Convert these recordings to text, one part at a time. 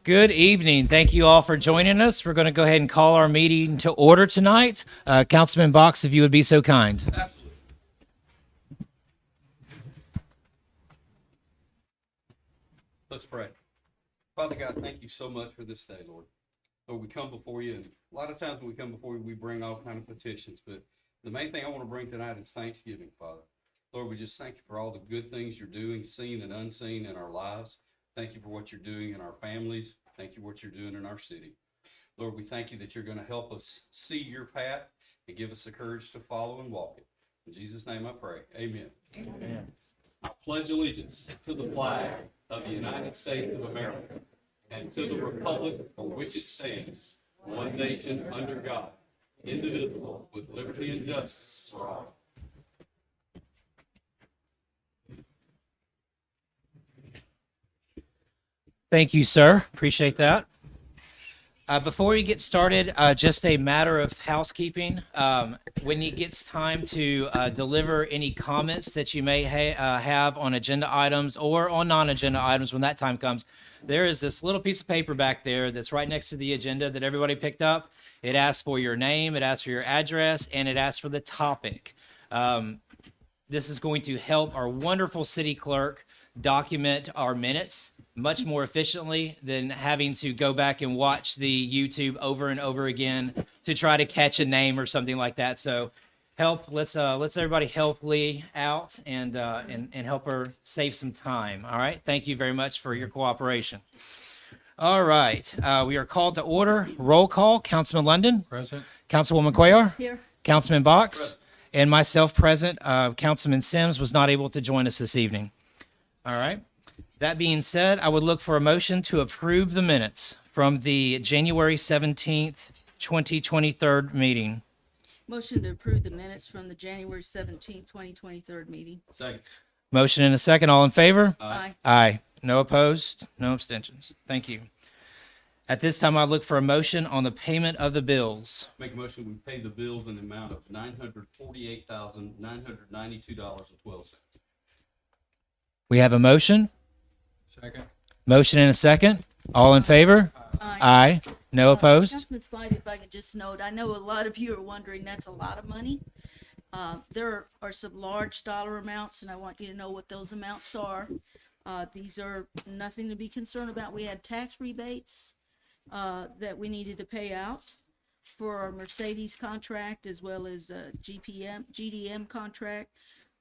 Good evening. Thank you all for joining us. We're going to go ahead and call our meeting to order tonight. Councilman Box, if you would be so kind. Let's pray. Father God, thank you so much for this day, Lord. Lord, we come before you, and a lot of times when we come before you, we bring all kind of petitions, but the main thing I want to bring tonight is thanksgiving, Father. Lord, we just thank you for all the good things you're doing, seen and unseen in our lives. Thank you for what you're doing in our families. Thank you for what you're doing in our city. Lord, we thank you that you're going to help us see your path and give us the courage to follow and walk it. In Jesus' name I pray. Amen. Amen. I pledge allegiance to the flag of the United States of America and to the republic for which it stands, one nation under God, indivisible, with liberty and justice for all. Thank you, sir. Appreciate that. Before we get started, just a matter of housekeeping. When it gets time to deliver any comments that you may have on agenda items or on non-agenda items when that time comes, there is this little piece of paper back there that's right next to the agenda that everybody picked up. It asks for your name, it asks for your address, and it asks for the topic. This is going to help our wonderful city clerk document our minutes much more efficiently than having to go back and watch the YouTube over and over again to try to catch a name or something like that. So let's everybody help Lee out and help her save some time. All right. Thank you very much for your cooperation. All right. We are called to order. Roll call. Councilman London. Present. Councilwoman Cuellar. Here. Councilman Box. And myself present. Councilman Sims was not able to join us this evening. All right. That being said, I would look for a motion to approve the minutes from the January 17th, 2023 meeting. Motion to approve the minutes from the January 17th, 2023 meeting. Second. Motion and a second. All in favor? Aye. Aye. No opposed, no abstentions. Thank you. At this time, I look for a motion on the payment of the bills. Make a motion, we pay the bills in the amount of $948,992.12. We have a motion. Second. Motion and a second. All in favor? Aye. Aye. No opposed? Councilman Spivey, if I could just note, I know a lot of you are wondering, that's a lot of money. There are some large dollar amounts, and I want you to know what those amounts are. These are nothing to be concerned about. We had tax rebates that we needed to pay out for our Mercedes contract as well as GDM contract.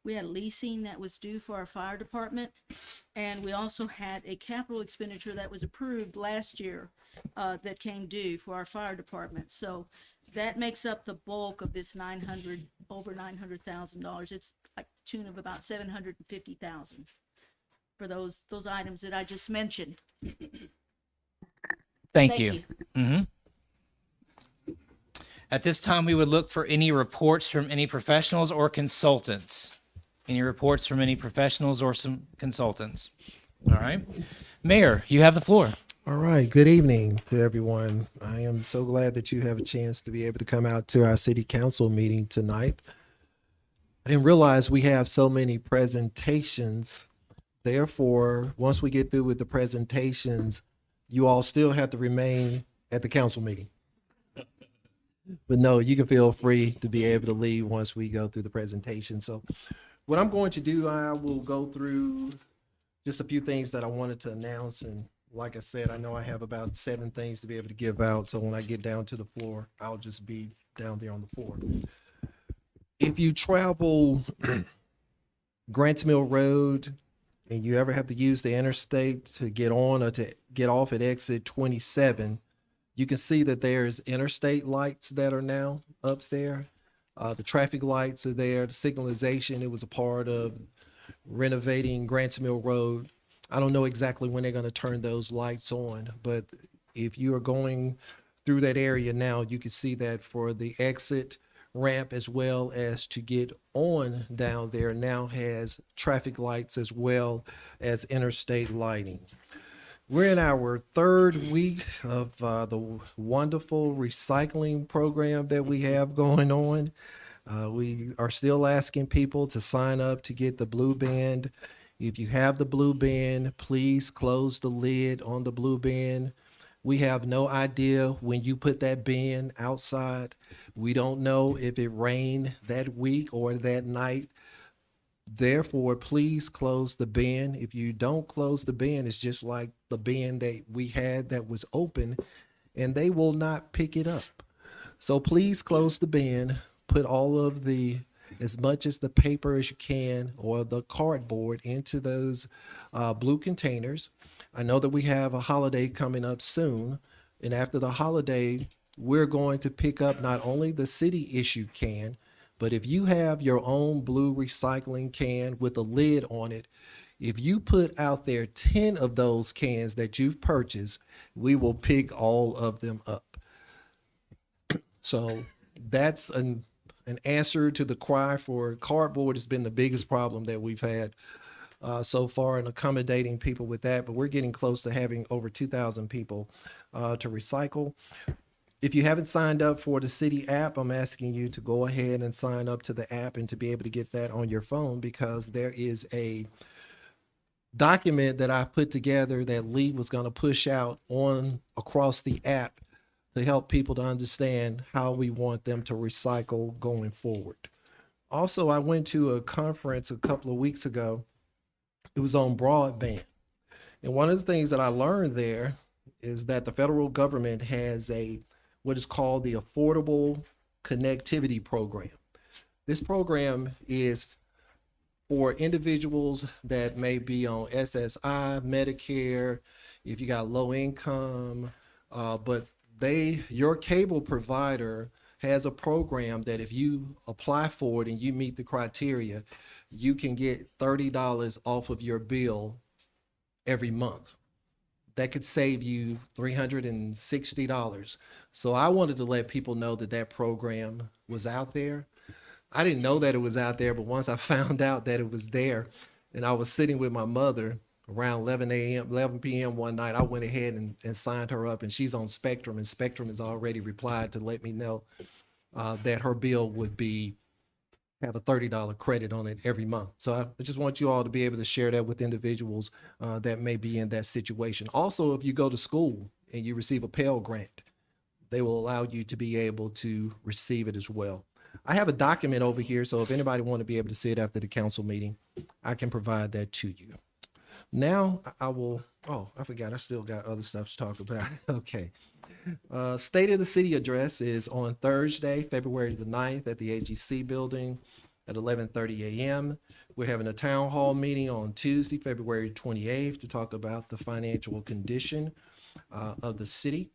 We had leasing that was due for our fire department, and we also had a capital expenditure that was approved last year that came due for our fire department. So that makes up the bulk of this over $900,000. It's like tune of about $750,000 for those items that I just mentioned. Thank you. At this time, we would look for any reports from any professionals or consultants. Any reports from any professionals or some consultants? All right. Mayor, you have the floor. All right. Good evening to everyone. I am so glad that you have a chance to be able to come out to our city council meeting tonight. I didn't realize we have so many presentations. Therefore, once we get through with the presentations, you all still have to remain at the council meeting. But no, you can feel free to be able to leave once we go through the presentation. So what I'm going to do, I will go through just a few things that I wanted to announce. And like I said, I know I have about 7 things to be able to give out. So when I get down to the floor, I'll just be down there on the floor. If you travel Grants Mill Road and you ever have to use the interstate to get on or to get off at exit 27, you can see that there's interstate lights that are now up there. The traffic lights are there, the signalization. It was a part of renovating Grants Mill Road. I don't know exactly when they're going to turn those lights on, but if you are going through that area now, you can see that for the exit ramp as well as to get on down there now has traffic lights as well as interstate lighting. We're in our 3rd week of the wonderful recycling program that we have going on. We are still asking people to sign up to get the blue band. If you have the blue band, please close the lid on the blue band. We have no idea when you put that bin outside. We don't know if it rained that week or that night. Therefore, please close the bin. If you don't close the bin, it's just like the bin that we had that was open, and they will not pick it up. So please close the bin. Put all of as much as the paper as you can or the cardboard into those blue containers. I know that we have a holiday coming up soon, and after the holiday, we're going to pick up not only the city issue can, but if you have your own blue recycling can with a lid on it, if you put out there 10 of those cans that you've purchased, we will pick all of them up. So that's an answer to the cry for cardboard. Has been the biggest problem that we've had so far in accommodating people with that, but we're getting close to having over 2,000 people to recycle. If you haven't signed up for the city app, I'm asking you to go ahead and sign up to the app and to be able to get that on your phone, because there is a document that I put together that Lee was going to push out on across the app to help people to understand how we want them to recycle going forward. Also, I went to a conference a couple of weeks ago. It was on broadband. And one of the things that I learned there is that the federal government has what is called the Affordable Connectivity Program. This program is for individuals that may be on SSI, Medicare, if you got low income, but your cable provider has a program that if you apply for it and you meet the criteria, you can get $30 off of your bill every month. That could save you $360. So I wanted to let people know that that program was out there. I didn't know that it was out there, but once I found out that it was there, and I was sitting with my mother around 11 p.m. one night, I went ahead and signed her up, and she's on Spectrum, and Spectrum has already replied to let me know that her bill would have a $30 credit on it every month. So I just want you all to be able to share that with individuals that may be in that situation. Also, if you go to school and you receive a Pell Grant, they will allow you to be able to receive it as well. I have a document over here, so if anybody want to be able to see it after the council meeting, I can provide that to you. Now I forgot, I still got other stuff to talk about. Okay. State of the City address is on Thursday, February the 9th at the AGC building at 11:30 a.m. We're having a town hall meeting on Tuesday, February 28th to talk about the financial condition of the city.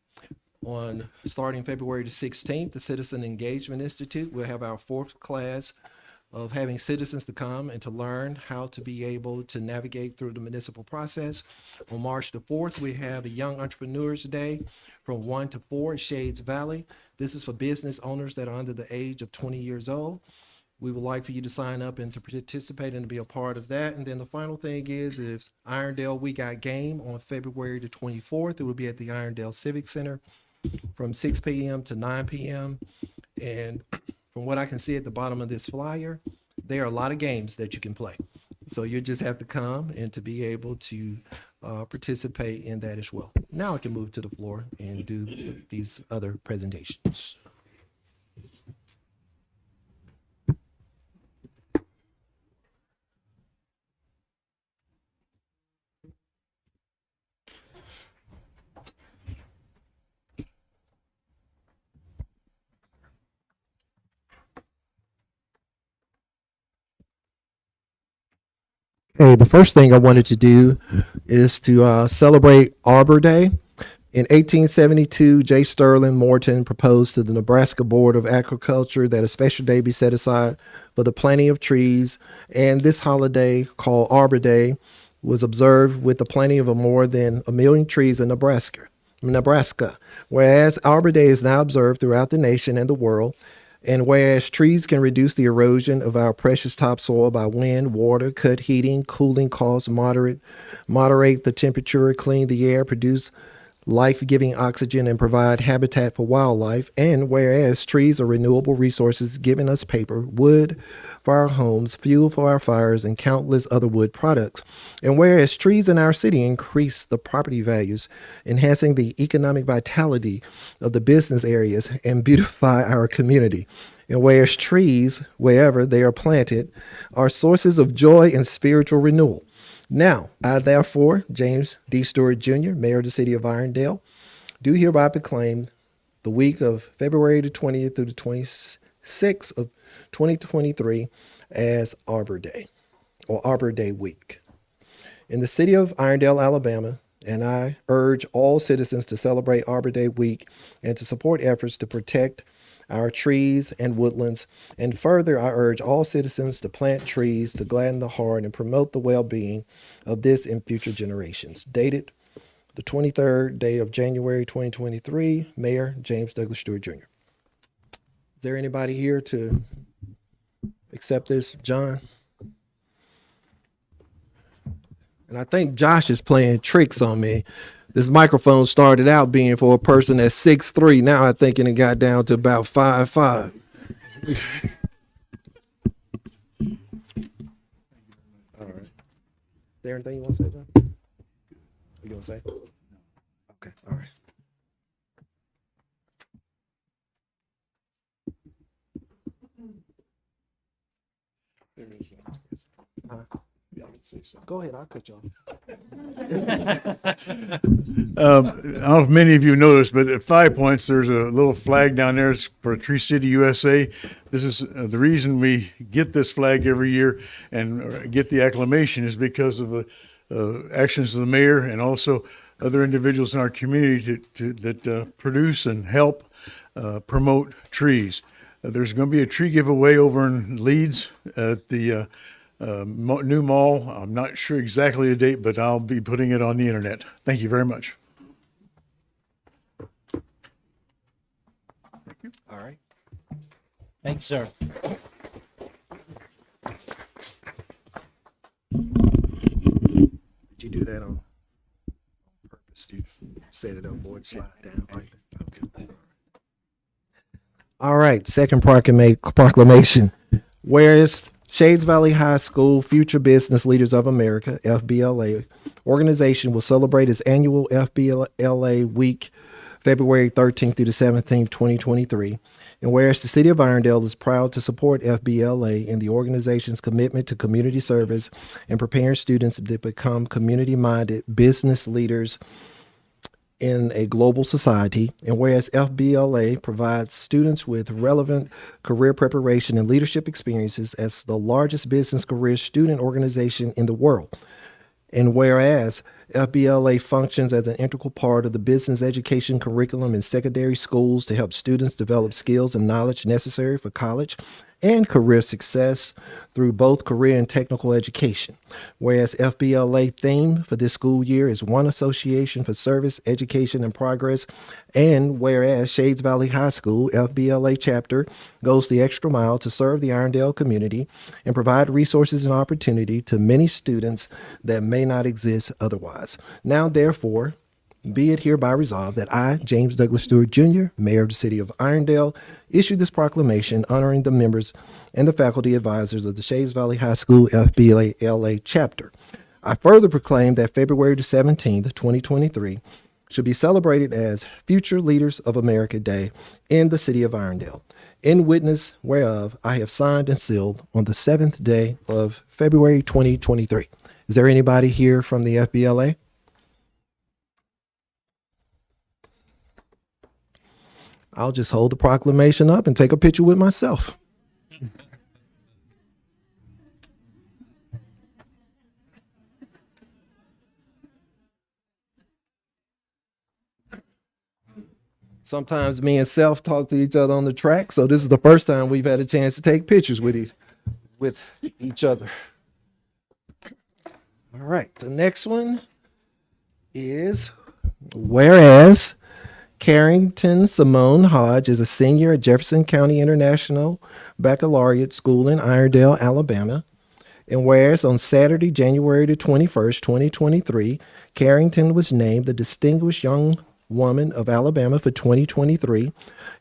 Starting February the 16th, the Citizen Engagement Institute, we'll have our 4th class of having citizens to come and to learn how to be able to navigate through the municipal process. On March the 4th, we have a Young Entrepreneurs Day from 1 to 4 at Shades Valley. This is for business owners that are under the age of 20 years old. We would like for you to sign up and to participate and to be a part of that. And then the final thing is Irondale We Got Game on February the 24th. It will be at the Irondale Civic Center from 6 p.m. to 9 p.m. And from what I can see at the bottom of this flyer, there are a lot of games that you can play. So you just have to come and to be able to participate in that as well. Now I can move to the floor and do these other presentations. Okay, the first thing I wanted to do is to celebrate Arbor Day. In 1872, J. Sterling Morton proposed to the Nebraska Board of Agriculture that a special day be set aside for the planting of trees, and this holiday, called Arbor Day, was observed with the planting of more than 1 million trees in Nebraska. Whereas Arbor Day is now observed throughout the nation and the world, and whereas trees can reduce the erosion of our precious topsoil by wind, water, cut heating, cooling costs, moderate the temperature, clean the air, produce life-giving oxygen and provide habitat for wildlife. And whereas trees are renewable resources, giving us paper, wood for our homes, fuel for our fires, and countless other wood products. And whereas trees in our city increase the property values, enhancing the economic vitality of the business areas and beautify our community. And whereas trees, wherever they are planted, are sources of joy and spiritual renewal. Now, I therefore, James D. Stewart Jr., Mayor of the City of Irondale, do hereby proclaim the week of February the 20th through the 26th of 2023 as Arbor Day, or Arbor Day Week. In the city of Irondale, Alabama, and I urge all citizens to celebrate Arbor Day Week and to support efforts to protect our trees and woodlands. And further, I urge all citizens to plant trees to gladden the heart and promote the well-being of this and future generations. Dated the 23rd day of January 2023, Mayor James Douglas Stewart Jr. Is there anybody here to accept this? John? And I think Josh is playing tricks on me. This microphone started out being for a person that's 6'3". Now I think it got down to about 5'5". All right. Is there anything you want to say, John? You gonna say? Okay. All right. There is. Go ahead. I'll cut you off. I don't know if many of you noticed, but at 5 Points, there's a little flag down there for Tree City, USA. This is the reason we get this flag every year and get the acclamation is because of the actions of the mayor and also other individuals in our community that produce and help promote trees. There's going to be a tree giveaway over in Leeds at the new mall. I'm not sure exactly the date, but I'll be putting it on the internet. Thank you very much. All right. Thank you, sir. Did you do that on purpose? You set it up for it to slide down like that? Okay. All right. Second proclamation. Whereas Shades Valley High School Future Business Leaders of America, FBLA, organization will celebrate its annual FBLA Week, February 13th through the 17th, 2023. And whereas the City of Irondale is proud to support FBLA in the organization's commitment to community service and preparing students to become community-minded business leaders in a global society, and whereas FBLA provides students with relevant career preparation and leadership experiences as the largest business career student organization in the world, and whereas FBLA functions as an integral part of the business education curriculum in secondary schools to help students develop skills and knowledge necessary for college and career success through both career and technical education. Whereas FBLA theme for this school year is One Association for Service, Education, and Progress. And whereas Shades Valley High School FBLA chapter goes the extra mile to serve the Irondale community and provide resources and opportunity to many students that may not exist otherwise. Now, therefore, be it hereby resolved that I, James Douglas Stewart Jr., Mayor of the City of Irondale, issue this proclamation honoring the members and the faculty advisors of the Shades Valley High School FBLA chapter. I further proclaim that February the 17th, 2023, should be celebrated as Future Leaders of America Day in the City of Irondale, in witness whereof I have signed and sealed on the 7th day of February 2023. Is there anybody here from the FBLA? I'll just hold the proclamation up and take a picture with myself. Sometimes me and Self talk to each other on the track, so this is the first time we've had a chance to take pictures with each other. All right, the next one is whereas Carrington Simone Hodge is a senior at Jefferson County International Baccalaureate School in Irondale, Alabama. And whereas on Saturday, January the 21st, 2023, Carrington was named the Distinguished Young Woman of Alabama for 2023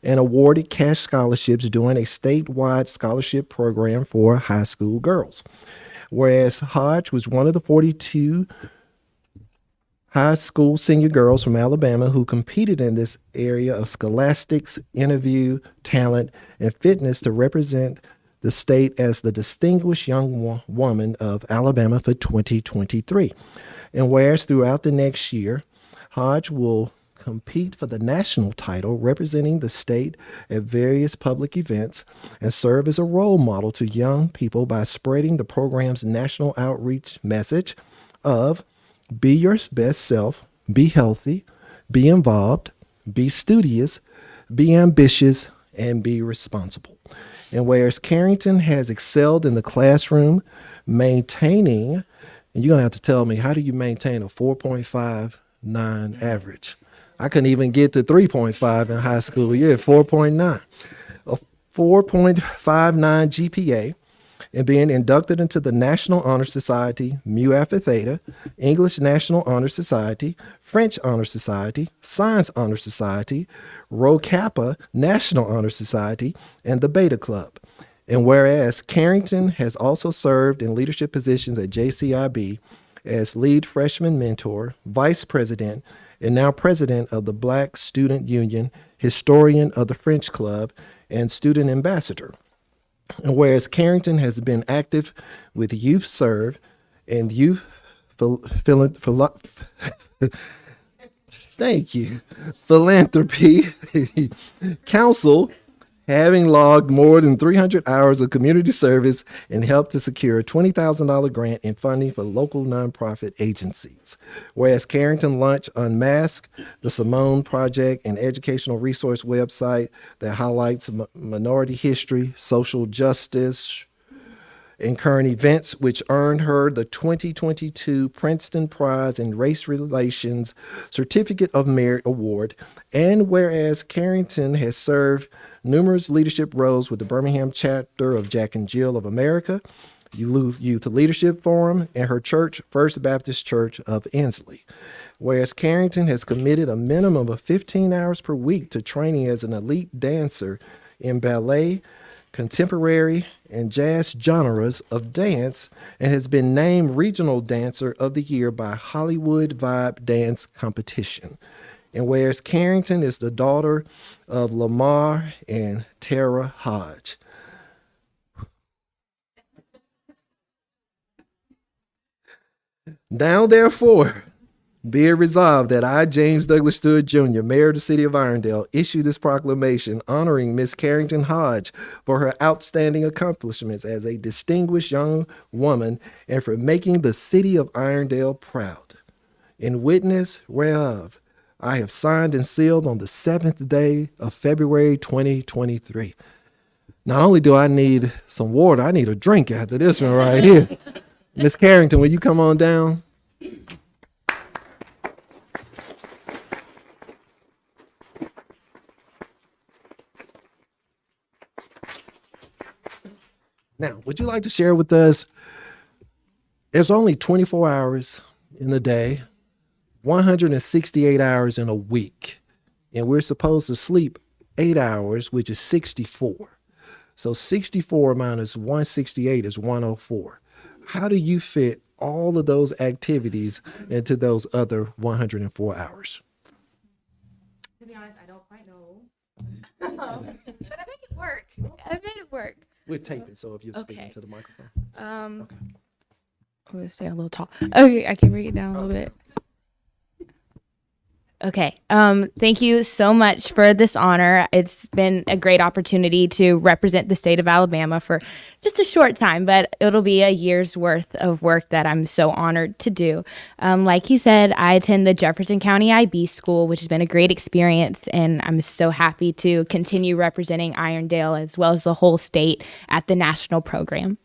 and awarded cash scholarships during a statewide scholarship program for high school girls. Whereas Hodge was one of the 42 high school senior girls from Alabama who competed in this area of scholastics, interview, talent, and fitness to represent the state as the Distinguished Young Woman of Alabama for 2023. And whereas throughout the next year, Hodge will compete for the national title representing the state at various public events and serve as a role model to young people by spreading the program's national outreach message of be your best self, be healthy, be involved, be studious, be ambitious, and be responsible. And whereas Carrington has excelled in the classroom, maintaining, and you're going to have to tell me, how do you maintain a 4.59 average? I couldn't even get to 3.5 in high school. Yeah, 4.9. A 4.59 GPA, and being inducted into the National Honor Society, Mu Alpha Theta, English National Honor Society, French Honor Society, Science Honor Society, Rho Kappa National Honor Society, and the Beta Club. And whereas Carrington has also served in leadership positions at JCIB as lead freshman mentor, vice president, and now president of the Black Student Union, historian of the French Club, and student ambassador. And whereas Carrington has been active with Youth Serve and Youth Philanthropy Council, having logged more than 300 hours of community service and helped to secure a $20,000 grant in funding for local nonprofit agencies. Whereas Carrington launched Unmask, the Simone Project, an educational resource website that highlights minority history, social justice, and current events, which earned her the 2022 Princeton Prize in Race Relations Certificate of Merit Award. And whereas Carrington has served numerous leadership roles with the Birmingham chapter of Jack and Jill of America, Youth Leadership Forum, and her church, First Baptist Church of Ensley. Whereas Carrington has committed a minimum of 15 hours per week to training as an elite dancer in ballet, contemporary, and jazz genres of dance, and has been named Regional Dancer of the Year by Hollywood Vibe Dance Competition. And whereas Carrington is the daughter of Lamar and Tara Hodge. Now, therefore, be it resolved that I, James Douglas Stewart Jr., Mayor of the City of Irondale, issue this proclamation honoring Miss Carrington Hodge for her outstanding accomplishments as a distinguished young woman and for making the City of Irondale proud. In witness whereof, I have signed and sealed on the 7th day of February 2023. Not only do I need some water, I need a drink after this one right here. Miss Carrington, will you come on down? Now, would you like to share with us? There's only 24 hours in the day, 168 hours in a week, and we're supposed to sleep 8 hours, which is 64. So 64 minus 168 is 104. How do you fit all of those activities into those other 104 hours? To be honest, I don't quite know. But I make it work. I made it work. We'll tape it, so if you're speaking Okay. to the microphone. Okay. I'm gonna stay a little tall. Okay, I can bring it down a little bit. Okay. Thank you so much for this honor. It's been a great opportunity to represent the state of Alabama for just a short time, but it'll be a year's worth of work that I'm so honored to do. Like he said, I attend the Jefferson County IB School, which has been a great experience, and I'm so happy to continue representing Irondale as well as the whole state at the national program.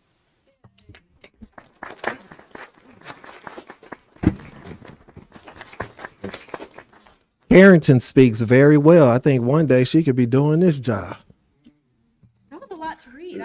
Carrington speaks very well. I think one day she could be doing this job. That was a lot to read.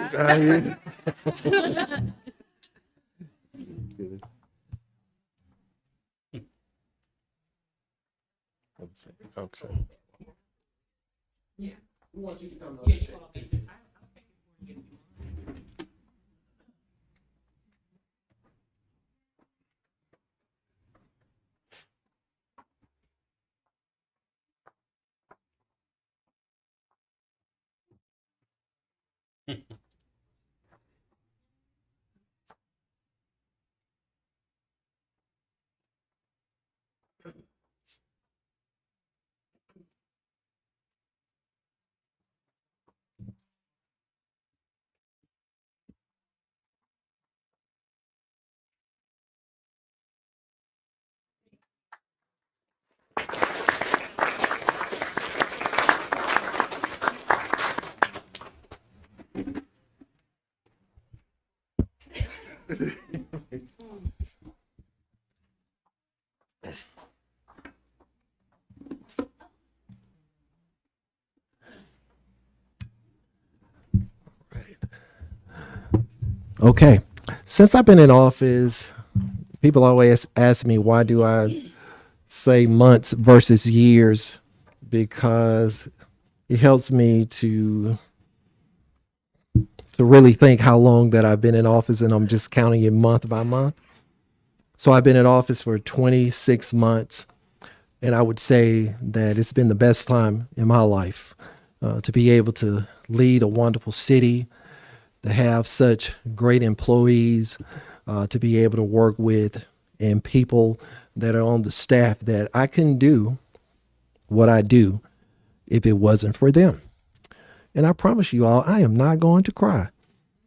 Okay. Okay. Since I've been in office, people always ask me, why do I say months versus years? Because it helps me to really think how long that I've been in office, and I'm just counting it month by month. So I've been in office for 26 months, and I would say that it's been the best time in my life to be able to lead a wonderful city, to have such great employees, to be able to work with, and people that are on the staff that I couldn't do what I do if it wasn't for them. And I promise you all, I am not going to cry.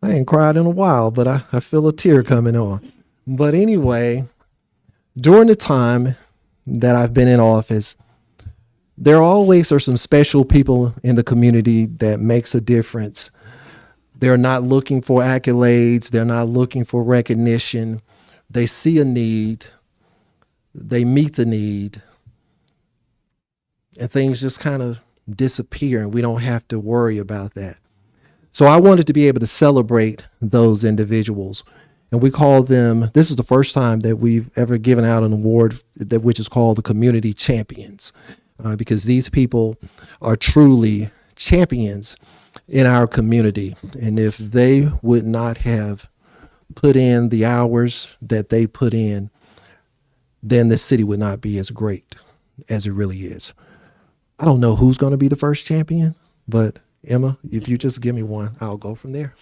I ain't cried in a while, but I feel a tear coming on. But anyway, during the time that I've been in office, there always are some special people in the community that makes a difference. They're not looking for accolades. They're not looking for recognition. They see a need. They meet the need. And things just kind of disappear, and we don't have to worry about that. So I wanted to be able to celebrate those individuals. And we call them, this is the first time that we've ever given out an award that which is called the Community Champions, because these people are truly champions in our community. And if they would not have put in the hours that they put in, then the city would not be as great as it really is. I don't know who's going to be the first champion, but Emma, if you just give me one, I'll go from there.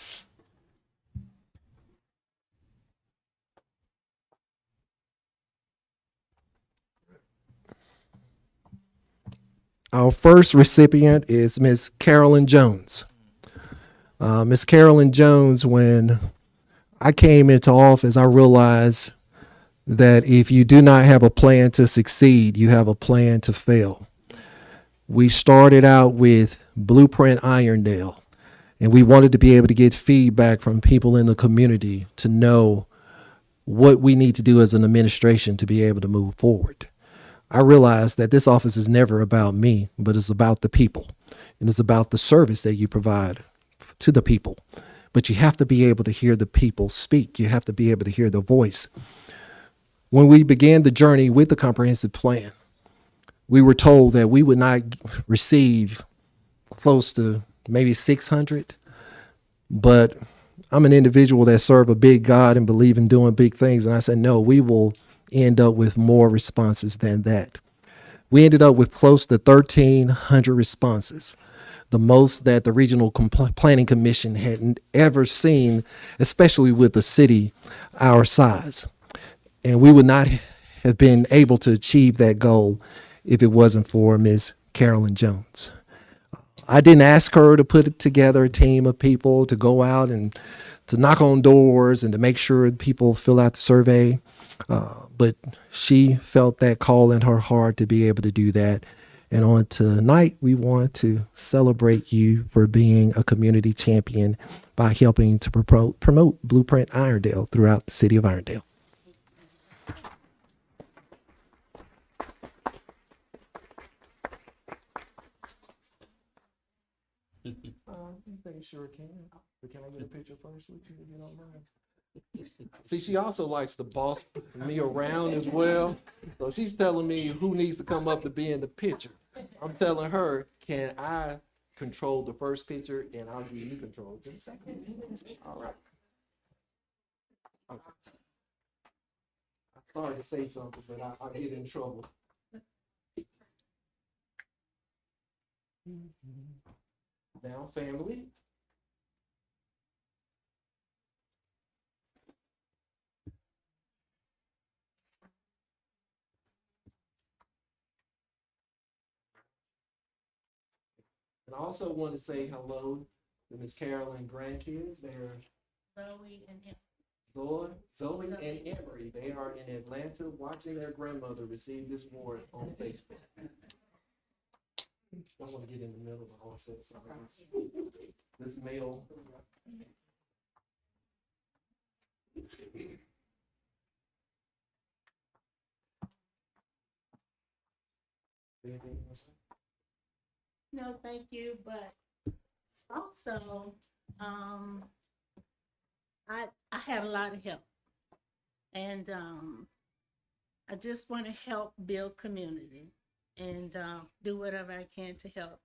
Our first recipient is Miss Carolyn Jones. Miss Carolyn Jones, when I came into office, I realized that if you do not have a plan to succeed, you have a plan to fail. We started out with Blueprint Irondale, and we wanted to be able to get feedback from people in the community to know what we need to do as an administration to be able to move forward. I realized that this office is never about me, but it's about the people, and it's about the service that you provide to the people. But you have to be able to hear the people speak. You have to be able to hear their voice. When we began the journey with the comprehensive plan, we were told that we would not receive close to maybe 600, but I'm an individual that serve a big God and believe in doing big things. And I said, no, we will end up with more responses than that. We ended up with close to 1,300 responses, the most that the Regional Planning Commission had ever seen, especially with a city our size. And we would not have been able to achieve that goal if it wasn't for Ms. Carolyn Jones. I didn't ask her to put together a team of people to go out and to knock on doors and to make sure people fill out the survey. But she felt that call in her heart to be able to do that. And on tonight, we want to celebrate you for being a community champion by helping to promote Blueprint Irondale throughout the city of Irondale. They sure can. But can I get a picture first with you if you don't mind? See, she also likes to boss me around as well. So she's telling me who needs to come up to be in the picture. I'm telling her, can I control the first picture and I'll give you control to the second. All right. Okay. I'm sorry to say something, but I'll get in trouble. Now, family. And I also want to say hello to Miss Carolyn grandkids. They're Zoe and Emery. They are in Atlanta watching their grandmother receive this award on Facebook. I want to get in the middle of the whole set. This male. Anything you wanna say? No, thank you, but also, I had a lot of help. And, I just want to help build community and, do whatever I can to help,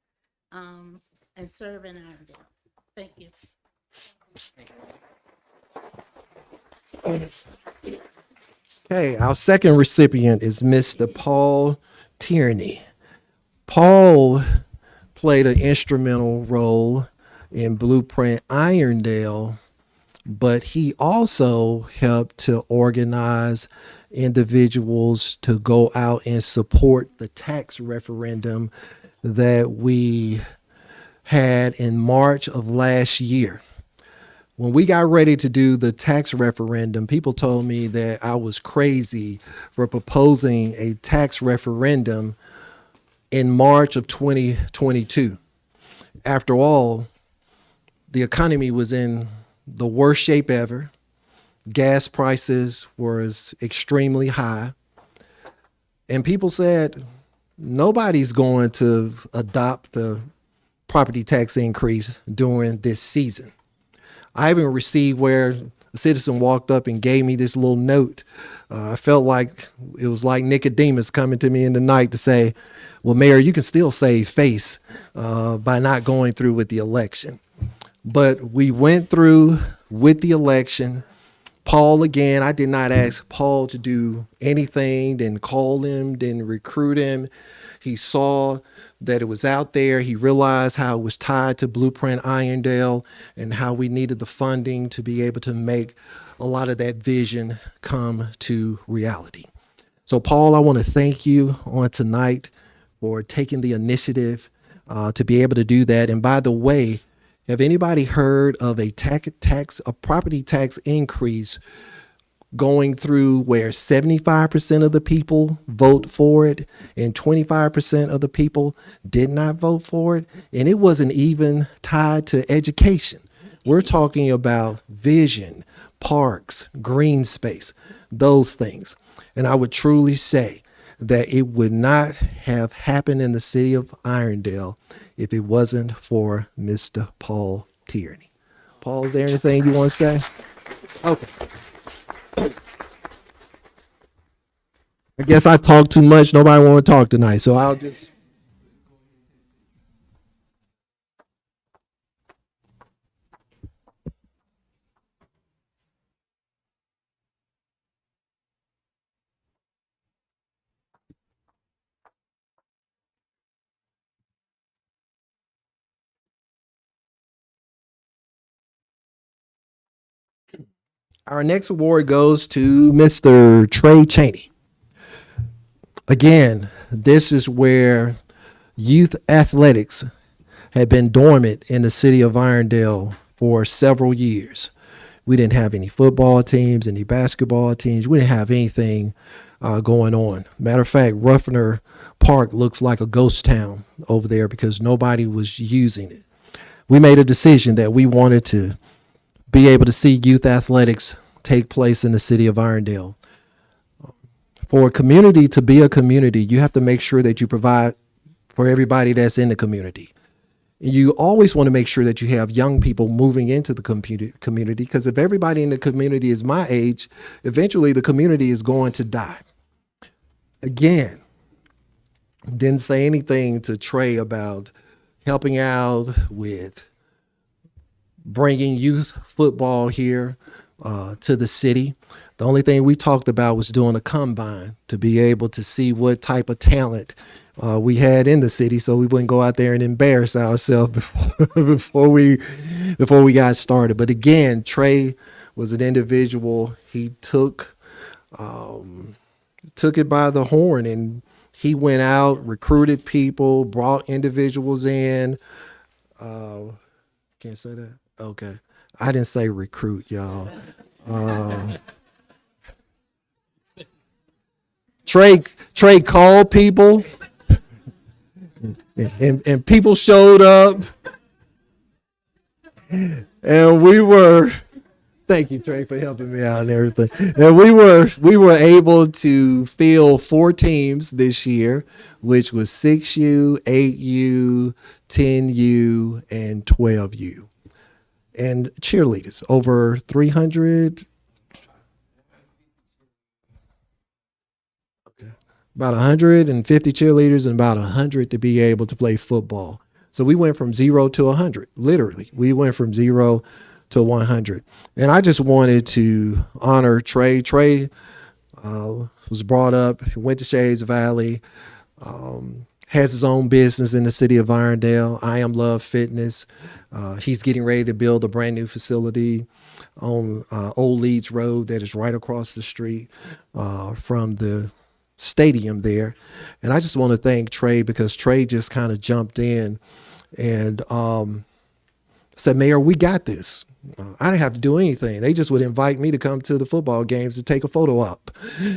and serve in Iredell. Thank you. Okay, our second recipient is Mr. Paul Tierney. Paul played an instrumental role in Blueprint Irondale, but he also helped to organize individuals to go out and support the tax referendum that we had in March of last year. When we got ready to do the tax referendum, people told me that I was crazy for proposing a tax referendum in March of 2022. After all, the economy was in the worst shape ever. Gas prices was extremely high. And people said, nobody's going to adopt the property tax increase during this season. I even received where a citizen walked up and gave me this little note. I felt like it was like Nicodemus coming to me in the night to say, well, Mayor, you can still save face by not going through with the election. But we went through with the election. Paul, again, I did not ask Paul to do anything, didn't call him, didn't recruit him. He saw that it was out there. He realized how it was tied to Blueprint Irondale and how we needed the funding to be able to make a lot of that vision come to reality. So, Paul, I want to thank you on tonight for taking the initiative to be able to do that. And by the way, have anybody heard of a property tax increase going through where 75% of the people vote for it and 25% of the people did not vote for it? And it wasn't even tied to education. We're talking about vision, parks, green space, those things. And I would truly say that it would not have happened in the city of Irondale if it wasn't for Mr. Paul Tierney. Paul, is there anything you want to say? Okay. I guess I talk too much. Nobody want to talk tonight, so I'll just. Our next award goes to Mr. Trey Cheney. Again, this is where youth athletics had been dormant in the city of Irondale for several years. We didn't have any football teams, any basketball teams. We didn't have anything going on. Matter of fact, Ruffner Park looks like a ghost town over there because nobody was using it. We made a decision that we wanted to be able to see youth athletics take place in the city of Irondale. For a community to be a community, you have to make sure that you provide for everybody that's in the community. And you always want to make sure that you have young people moving into the community, because if everybody in the community is my age, eventually the community is going to die. Again, didn't say anything to Trey about helping out with bringing youth football here to the city. The only thing we talked about was doing a combine to be able to see what type of talent we had in the city, so we wouldn't go out there and embarrass ourselves before we got started. But again, Trey was an individual. He took it by the horn, and he went out, recruited people, brought individuals in. Can't say that? Okay. I didn't say recruit, y'all. Trey called people, and people showed up, and we were. Thank you, Trey, for helping me out and everything. And we were able to field 4 teams this year, which was 6U, 8U, 10U, and 12U, and cheerleaders, over 300. About 150 cheerleaders and about 100 to be able to play football. So we went from 0 to 100. Literally, we went from 0 to 100. And I just wanted to honor Trey. Trey was brought up, went to Shades Valley, has his own business in the city of Irondale, I Am Love Fitness. He's getting ready to build a brand new facility on Old Leeds Road that is right across the street from the stadium there. And I just want to thank Trey, because Trey just kind of jumped in and said, Mayor, we got this. I didn't have to do anything. They just would invite me to come to the football games to take a photo op.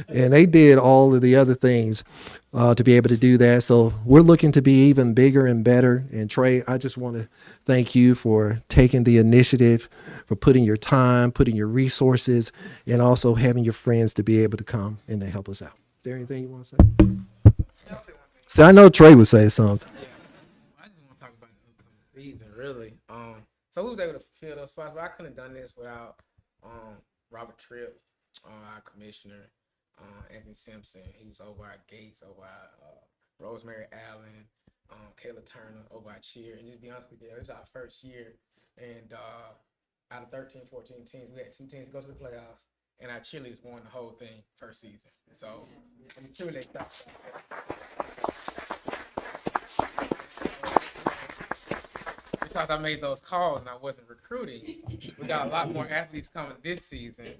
And they did all of the other things to be able to do that. So we're looking to be even bigger and better. And Trey, I just want to thank you for taking the initiative, for putting your time, putting your resources, and also having your friends to be able to come and to help us out. Is there anything you want to say? See, I know Trey would say something. I just want to talk about the upcoming season, really. So we was able to fill those spots, but I couldn't have done this without Robert Tripp, our commissioner, Anthony Simpson. He was over at Gates, over at Rosemary Allen, Kayla Turner, over at Cheer. And just to be honest with you, it was our first year. And out of 13, 14 teams, we had 2 teams go to the playoffs. And our cheerleaders won the whole thing first season. So I'm truly excited. Because I made those calls and I wasn't recruiting, we got a lot more athletes coming this season.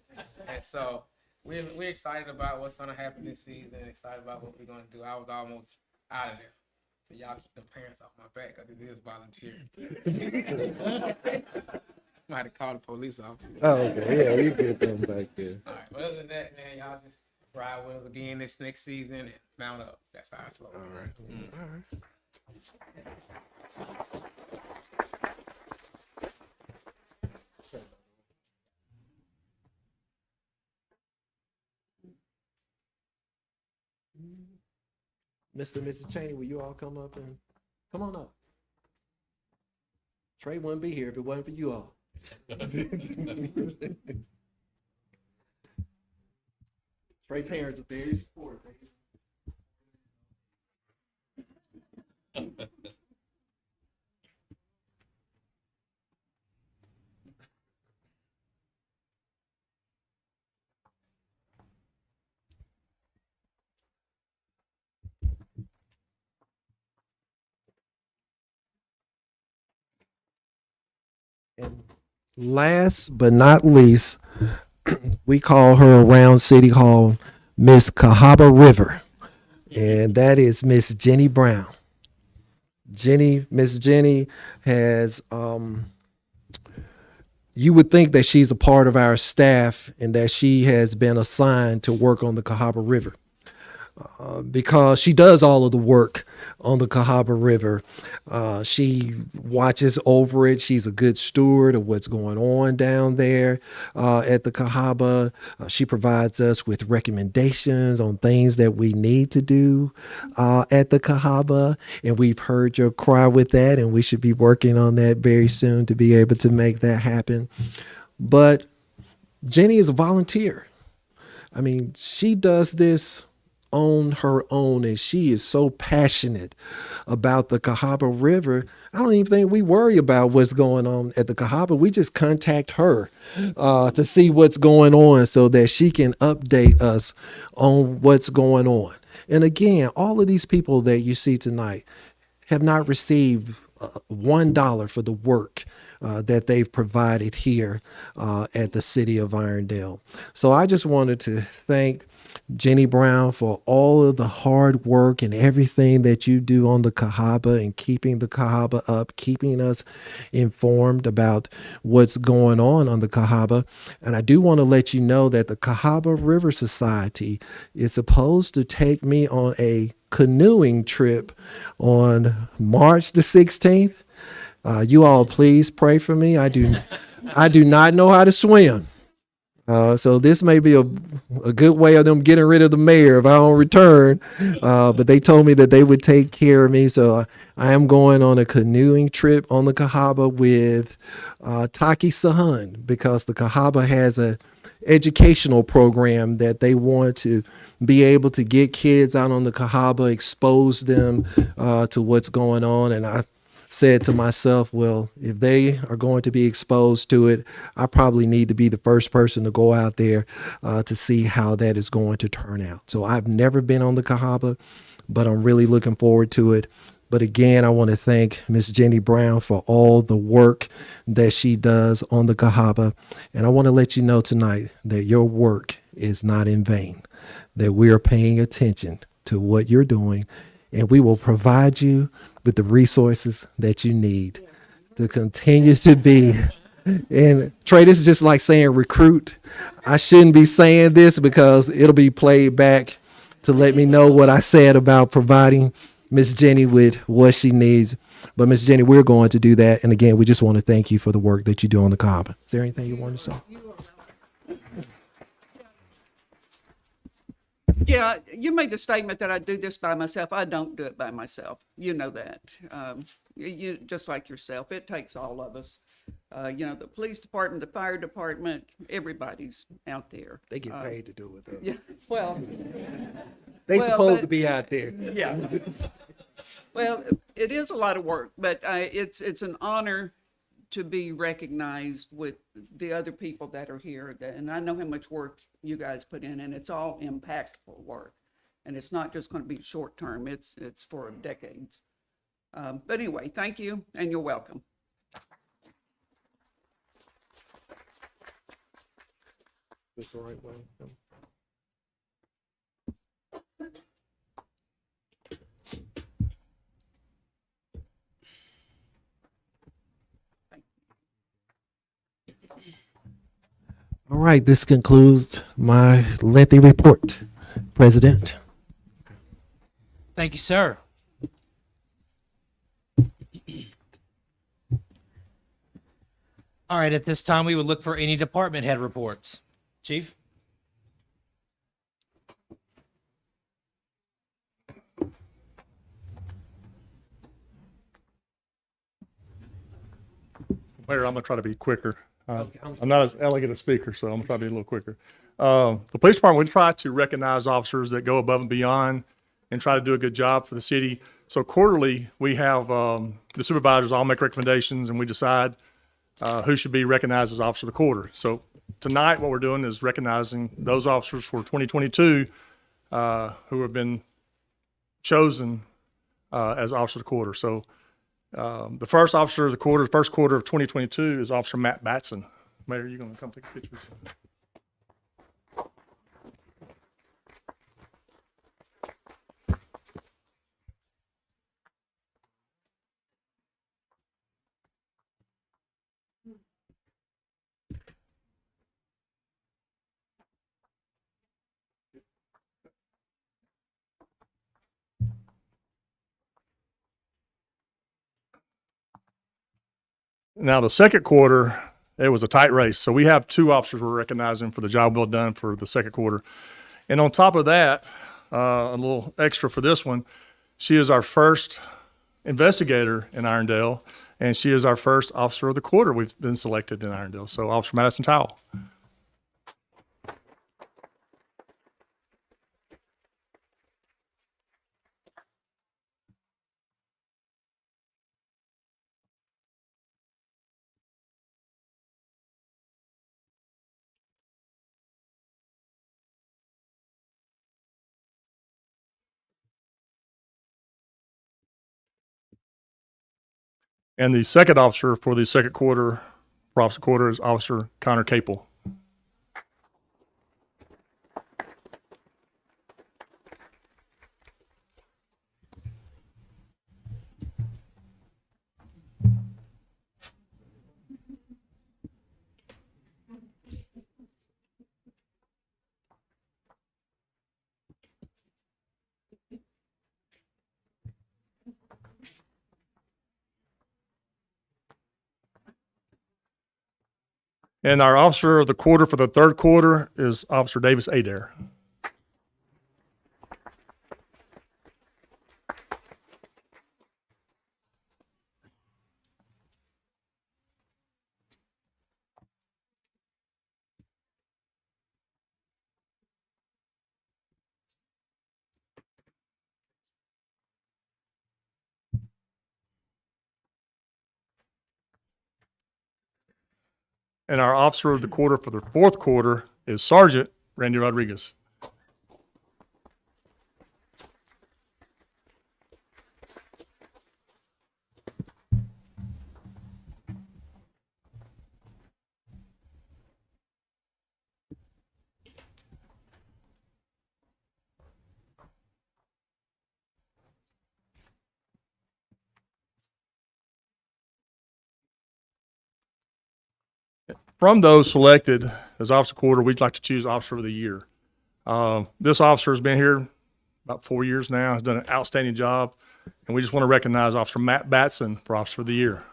And so we're excited about what's going to happen this season, excited about what we're going to do. I was almost out of there. So y'all keep the parents off my back, because this is volunteer. Might have called the police officer. Oh, okay. Yeah, we get them back there. All right. But other than that, man, y'all just ride with us again this next season and mount up. That's how I slow. All right. All right. Mr. and Mrs. Cheney, will you all come up and come on up? Trey wouldn't be here if it wasn't for you all. Trey parents are very supportive. And last but not least, we call her around City Hall Miss Cahaba River, and that is Miss Jenny Brown. Miss Jenny has, you would think that she's a part of our staff and that she has been assigned to work on the Cahaba River. because she does all of the work on the Cahaba River. She watches over it. She's a good steward of what's going on down there at the Cahaba. She provides us with recommendations on things that we need to do at the Cahaba. And we've heard your cry with that, and we should be working on that very soon to be able to make that happen. But Jenny is a volunteer. I mean, she does this on her own, and she is so passionate about the Cahaba River. I don't even think we worry about what's going on at the Cahaba. We just contact her to see what's going on so that she can update us on what's going on. And again, all of these people that you see tonight have not received $1 for the work that they've provided here at the city of Irondale. So I just wanted to thank Jenny Brown for all of the hard work and everything that you do on the Cahaba and keeping the Cahaba up, keeping us informed about what's going on the Cahaba. And I do want to let you know that the Cahaba River Society is supposed to take me on a canoeing trip on March the 16th. You all please pray for me. I do not know how to swim. So this may be a good way of them getting rid of the mayor if I don't return. But they told me that they would take care of me. So I am going on a canoeing trip on the Cahaba with Taki Sahan, because the Cahaba has a educational program that they want to be able to get kids out on the Cahaba, expose them to what's going on. And I said to myself, well, if they are going to be exposed to it, I probably need to be the first person to go out there to see how that is going to turn out. So I've never been on the Cahaba, but I'm really looking forward to it. But again, I want to thank Miss Jenny Brown for all the work that she does on the Cahaba. And I want to let you know tonight that your work is not in vain, that we are paying attention to what you're doing, and we will provide you with the resources that you need to continue to be. And Trey, this is just like saying recruit. I shouldn't be saying this because it'll be played back to let me know what I said about providing Miss Jenny with what she needs. But Miss Jenny, we're going to do that. And again, we just want to thank you for the work that you do on the Cahaba. Is there anything you want to say? Yeah, you made the statement that I do this by myself. I don't do it by myself. You know that. You just like yourself. It takes all of us. The police department, the fire department, everybody's out there. They get paid to do it, though. Yeah, well, They well, supposed but- to be out there. yeah. Well, it is a lot of work, but it's an honor to be recognized with the other people that are here. And I know how much work you guys put in, and it's all impactful work. And it's not just going to be short term, it's for decades. But anyway, thank you, and you're welcome. That's the right way. All right, this concludes my lengthy report, President. Thank you, sir. All right, at this time, we would look for any department head reports. Chief? Mayor, I'm gonna try to be quicker. Okay, I'm I'm not as elegant a speaker, so I'm gonna try to be a little quicker. The police department, we try to recognize officers that go above and beyond and try to do a good job for the city. So quarterly, we have the supervisors all make recommendations, and we decide who should be recognized as officer of the quarter. So tonight, what we're doing is recognizing those officers for 2022 who have been chosen as officer of the quarter. So the first officer of the quarter, first quarter of 2022 is Officer Matt Batson. Mayor, you gonna come take pictures? Now, the second quarter, it was a tight race. So we have 2 officers we're recognizing for the job well done for the second quarter. And on top of that, a little extra for this one, she is our first investigator in Irondale, and she is our first officer of the quarter we've been selected in Irondale. So Officer Madison Towell. And the second officer for the second quarter, for officer quarter, is Officer Connor Capel. And our officer of the quarter for the third quarter is Officer Davis Adair. And our officer of the quarter for the fourth quarter is Sergeant Randy Rodriguez. From those selected as officer quarter, we'd like to choose officer of the year. This officer has been here about 4 years now, has done an outstanding job, and we just want to recognize Officer Matt Batson for officer of the year.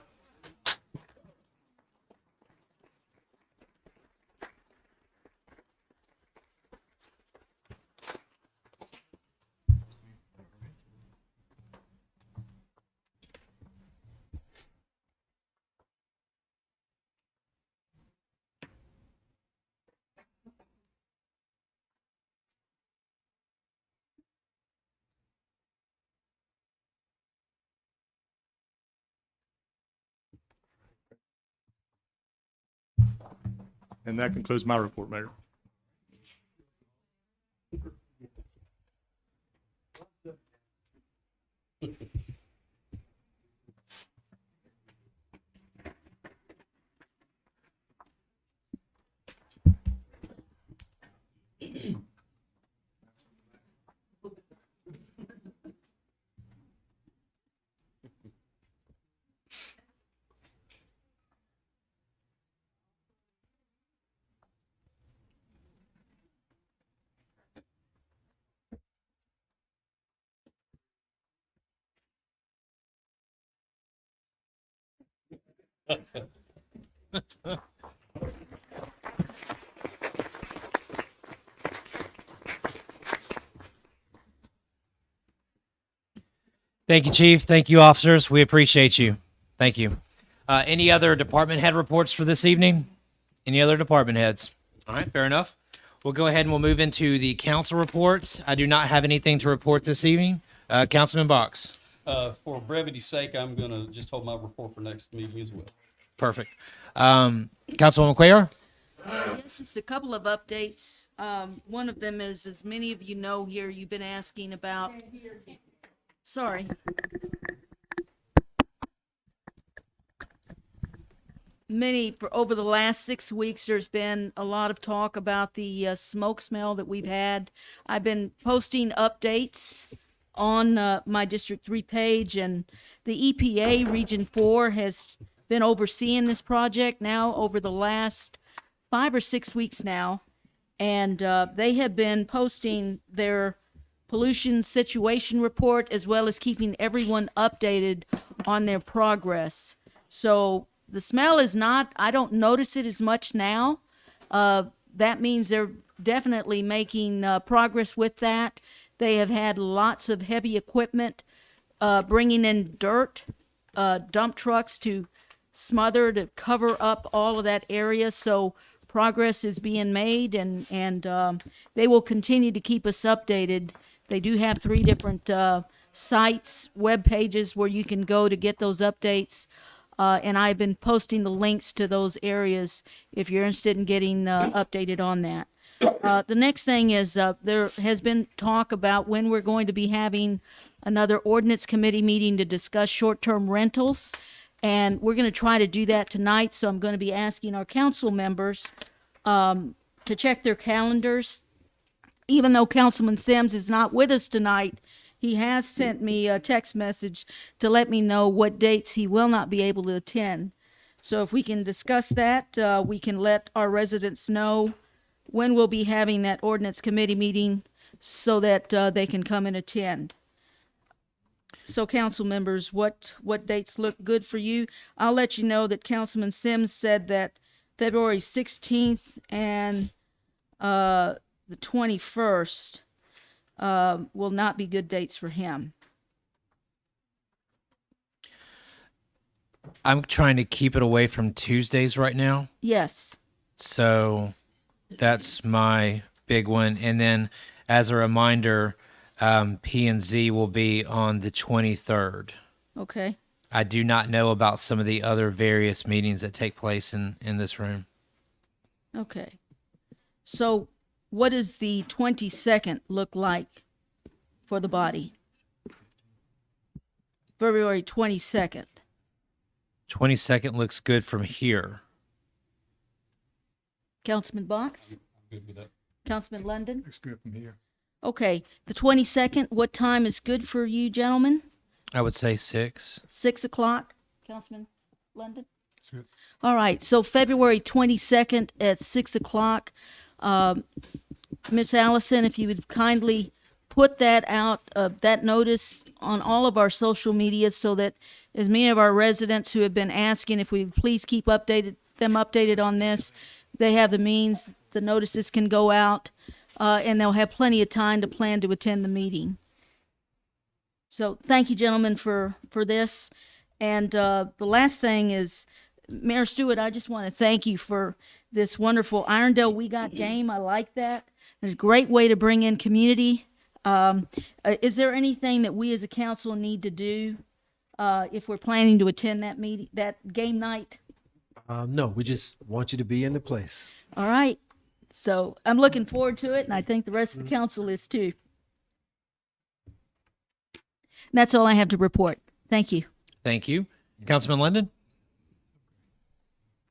And that concludes my report, Mayor. Thank you, Chief. Thank you, officers. We appreciate you. Thank you. Any other department head reports for this evening? Any other department heads? All right, fair enough. We'll go ahead and we'll move into the council reports. I do not have anything to report this evening. Councilman Box. For brevity's sake, I'm gonna just hold my report for next meeting as well. Perfect. Councilwoman Cuellar? Yes, just a couple of updates. One of them is, as many of you know here, you've been asking about, sorry. For over the last 6 weeks, there's been a lot of talk about the smoke smell that we've had. I've been posting updates on my District 3 page, and the EPA Region 4 has been overseeing this project now over the last 5 or 6 weeks now, and they have been posting their pollution situation report as well as keeping everyone updated on their progress. So the smell is not, I don't notice it as much now. That means they're definitely making progress with that. They have had lots of heavy equipment bringing in dirt, dump trucks to smother, to cover up all of that area. So progress is being made, and they will continue to keep us updated. They do have 3 different sites, web pages where you can go to get those updates. And I've been posting the links to those areas if you're interested in getting updated on that. The next thing is there has been talk about when we're going to be having another ordinance committee meeting to discuss short-term rentals. And we're going to try to do that tonight. So I'm going to be asking our council members to check their calendars. Even though Councilman Sims is not with us tonight, he has sent me a text message to let me know what dates he will not be able to attend. So if we can discuss that, we can let our residents know when we'll be having that ordinance committee meeting so that they can come and attend. So council members, what dates look good for you? I'll let you know that Councilman Sims said that February 16th and the 21st will not be good dates for him. I'm trying to keep it away from Tuesdays right now. Yes. So that's my big one. And then as a reminder, P&Z will be on the 23rd. Okay. I do not know about some of the other various meetings that take place in this room. Okay. So what does the 22nd look like for the body? February 22nd. 22nd looks good from here. Councilman Box? Good with that. Councilman London? Looks good from here. Okay. The 22nd, what time is good for you, gentlemen? I would say 6. 6 o'clock? Councilman London? All right. So February 22nd at 6 o'clock. Miss Allison, if you would kindly put that out, that notice on all of our social media so that as many of our residents who have been asking if we would please keep them updated on this, they have the means, the notices can go out, and they'll have plenty of time to plan to attend the meeting. So thank you, gentlemen, for this. And the last thing is, Mayor Stewart, I just want to thank you for this wonderful Irondale We Got game. I like that. It's a great way to bring in community. Is there anything that we as a council need to do if we're planning to attend that meeting, that game night? No, we just want you to be in the place. All right. So I'm looking forward to it, and I think the rest of the council is too. And that's all I have to report. Thank you. Thank you. Councilman London?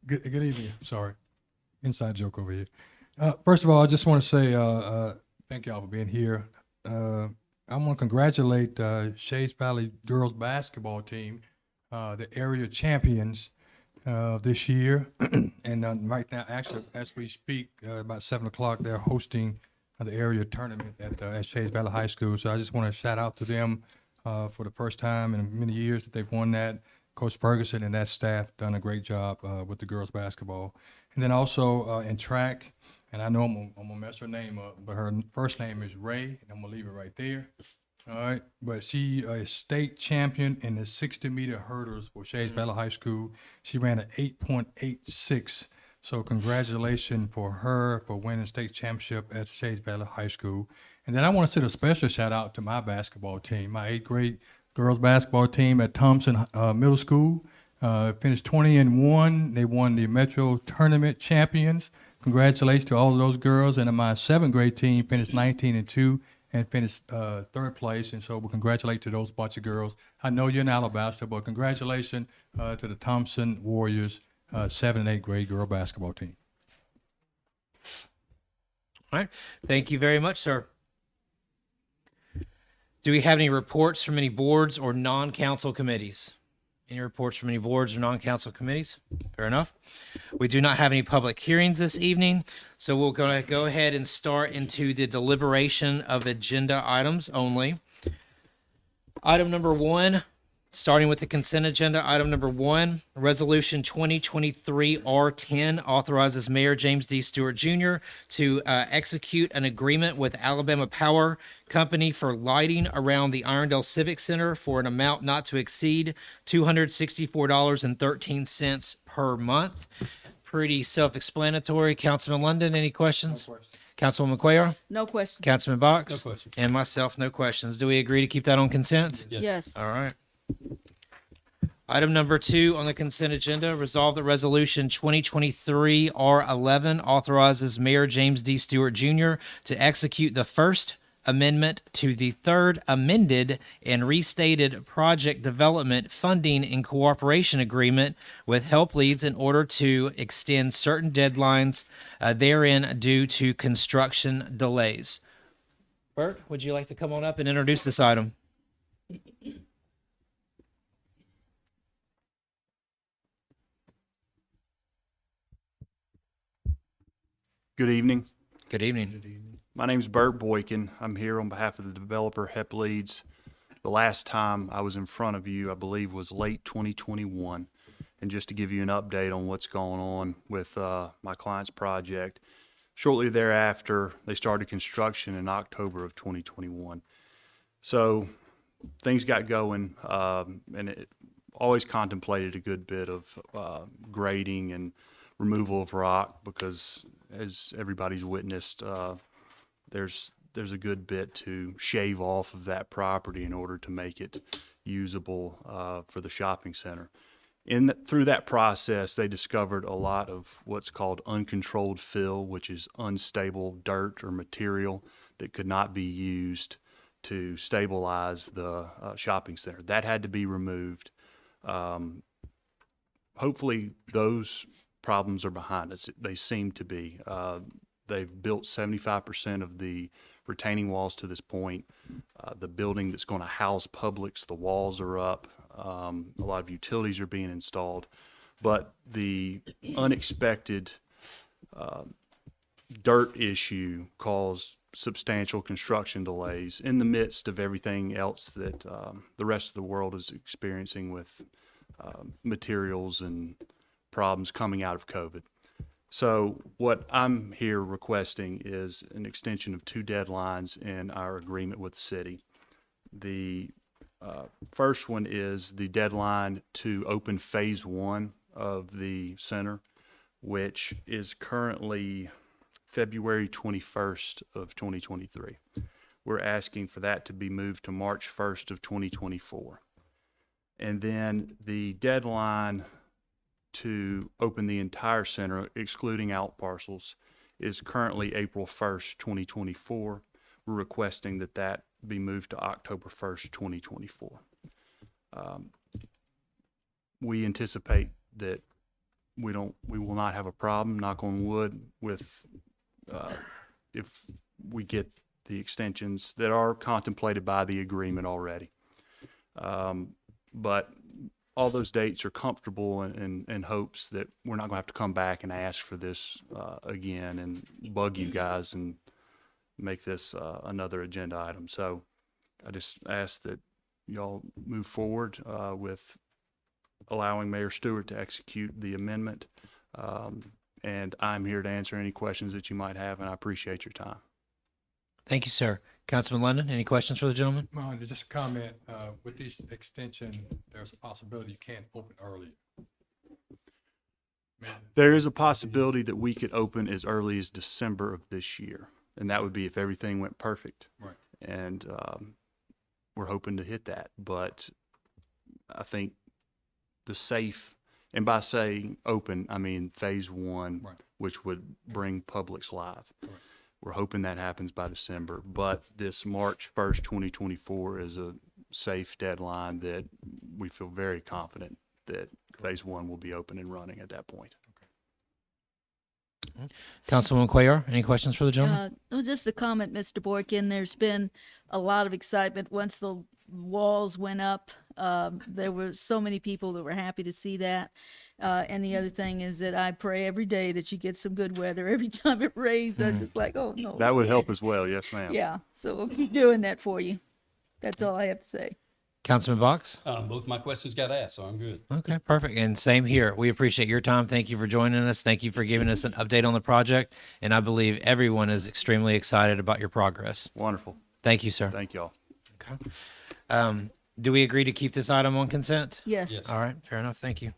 Good evening. Sorry. Inside joke over here. First of all, I just want to say thank y'all for being here. I want to congratulate Shades Valley girls basketball team, the area champions this year. And right now, actually, as we speak, about 7 o'clock, they're hosting the area tournament at Shades Valley High School. So I just want to shout out to them for the first time in many years that they've won that. Coach Ferguson and that staff done a great job with the girls basketball. And then also in track, and I know I'm gonna mess her name up, but her first name is Ray, and I'm gonna leave it right there. All right, but she is state champion in the 60-meter hurdles for Shades Valley High School. She ran an 8.86. So congratulations for her for winning state championship at Shades Valley High School. And then I want to send a special shout out to my basketball team, my 8th grade girls basketball team at Thompson Middle School. Finished 20-1. They won the Metro Tournament champions. Congratulations to all of those girls. And my 7th grade team finished 19-2 and finished 3rd place. And so we congratulate to those bunch of girls. I know you're in Alabaster, but congratulations to the Thompson Warriors 7th and 8th grade girl basketball team. All right. Thank you very much, sir. Do we have any reports from any boards or non-council committees? Any reports from any boards or non-council committees? Fair enough. We do not have any public hearings this evening, so we'll go ahead and start into the deliberation of agenda items only. Item number 1 Starting with the consent agenda, item number 1, Resolution 2023 R10 authorizes Mayor James D. Stewart Jr. to execute an agreement with Alabama Power Company for lighting around the Irondale Civic Center for an amount not to exceed $264.13 per month. Pretty self-explanatory. Councilman London, any questions? No questions. Councilwoman Cuellar? No questions. Councilman Box? No questions. And myself, no questions. Do we agree to keep that on consent? Yes. All right. Item number 2 on the consent agenda, resolve that resolution 2023 R11 authorizes Mayor James D. Stewart Jr. to execute the first amendment to the third amended and restated project development funding and cooperation agreement with Help Leads in order to extend certain deadlines therein due to construction delays. Bert, would you like to come on up and introduce this item? Good evening. Good evening. My name is Bert Boykin. I'm here on behalf of the developer Hep Leads. The last time I was in front of you, I believe, was late 2021. And just to give you an update on what's going on with my client's project, shortly thereafter, they started construction in October of 2021. So things got going, and it always contemplated a good bit of grading and removal of rock because, as everybody's witnessed, there's a good bit to shave off of that property in order to make it usable for the shopping center. Through that process, they discovered a lot of what's called uncontrolled fill, which is unstable dirt or material that could not be used to stabilize the shopping center. That had to be removed. Hopefully those problems are behind us. They seem to be. They've built 75% of the retaining walls to this point. The building that's going to house Publix, the walls are up. A lot of utilities are being installed. But the unexpected dirt issue caused substantial construction delays in the midst of everything else that the rest of the world is experiencing with materials and problems coming out of COVID. So what I'm here requesting is an extension of 2 deadlines in our agreement with the city. The first one is the deadline to open phase 1 of the center, which is currently February 21st of 2023. We're asking for that to be moved to March 1st of 2024. And then the deadline to open the entire center, excluding out parcels, is currently April 1st, 2024. We're requesting that that be moved to October 1st, 2024. We anticipate that we will not have a problem, knock on wood, with if we get the extensions that are contemplated by the agreement already. But all those dates are comfortable in hopes that we're not going to have to come back and ask for this again and bug you guys and make this another agenda item. So I just ask that y'all move forward with allowing Mayor Stewart to execute the amendment. And I'm here to answer any questions that you might have, and I appreciate your time. Thank you, sir. Councilman London, any questions for the gentleman? Just a comment, with this extension, there's a possibility you can't open earlier. There is a possibility that we could open as early as December of this year, and that would be if everything went perfect. Right. And we're hoping to hit that, but I think the safe, and by saying open, I mean phase 1, Right. which would bring Publix live. Right. We're hoping that happens by December, but this March 1st, 2024 is a safe deadline that we feel very confident that phase 1 will be open and running at that point. Councilwoman Cuellar, any questions for the gentleman? Just a comment, Mr. Boykin. There's been a lot of excitement once the walls went up. There were so many people that were happy to see that. And the other thing is that I pray every day that you get some good weather. Every time it rains, I'm just like, oh no. That would help as well. Yes, ma'am. Yeah, so we'll keep doing that for you. That's all I have to say. Councilman Box? Both my questions got asked, so I'm good. Okay, perfect. And same here. We appreciate your time. Thank you for joining us. Thank you for giving us an update on the project. And I believe everyone is extremely excited about your progress. Wonderful. Thank you, sir. Thank y'all. Okay. Do we agree to keep this item on consent? Yes. All right, fair enough. Thank you.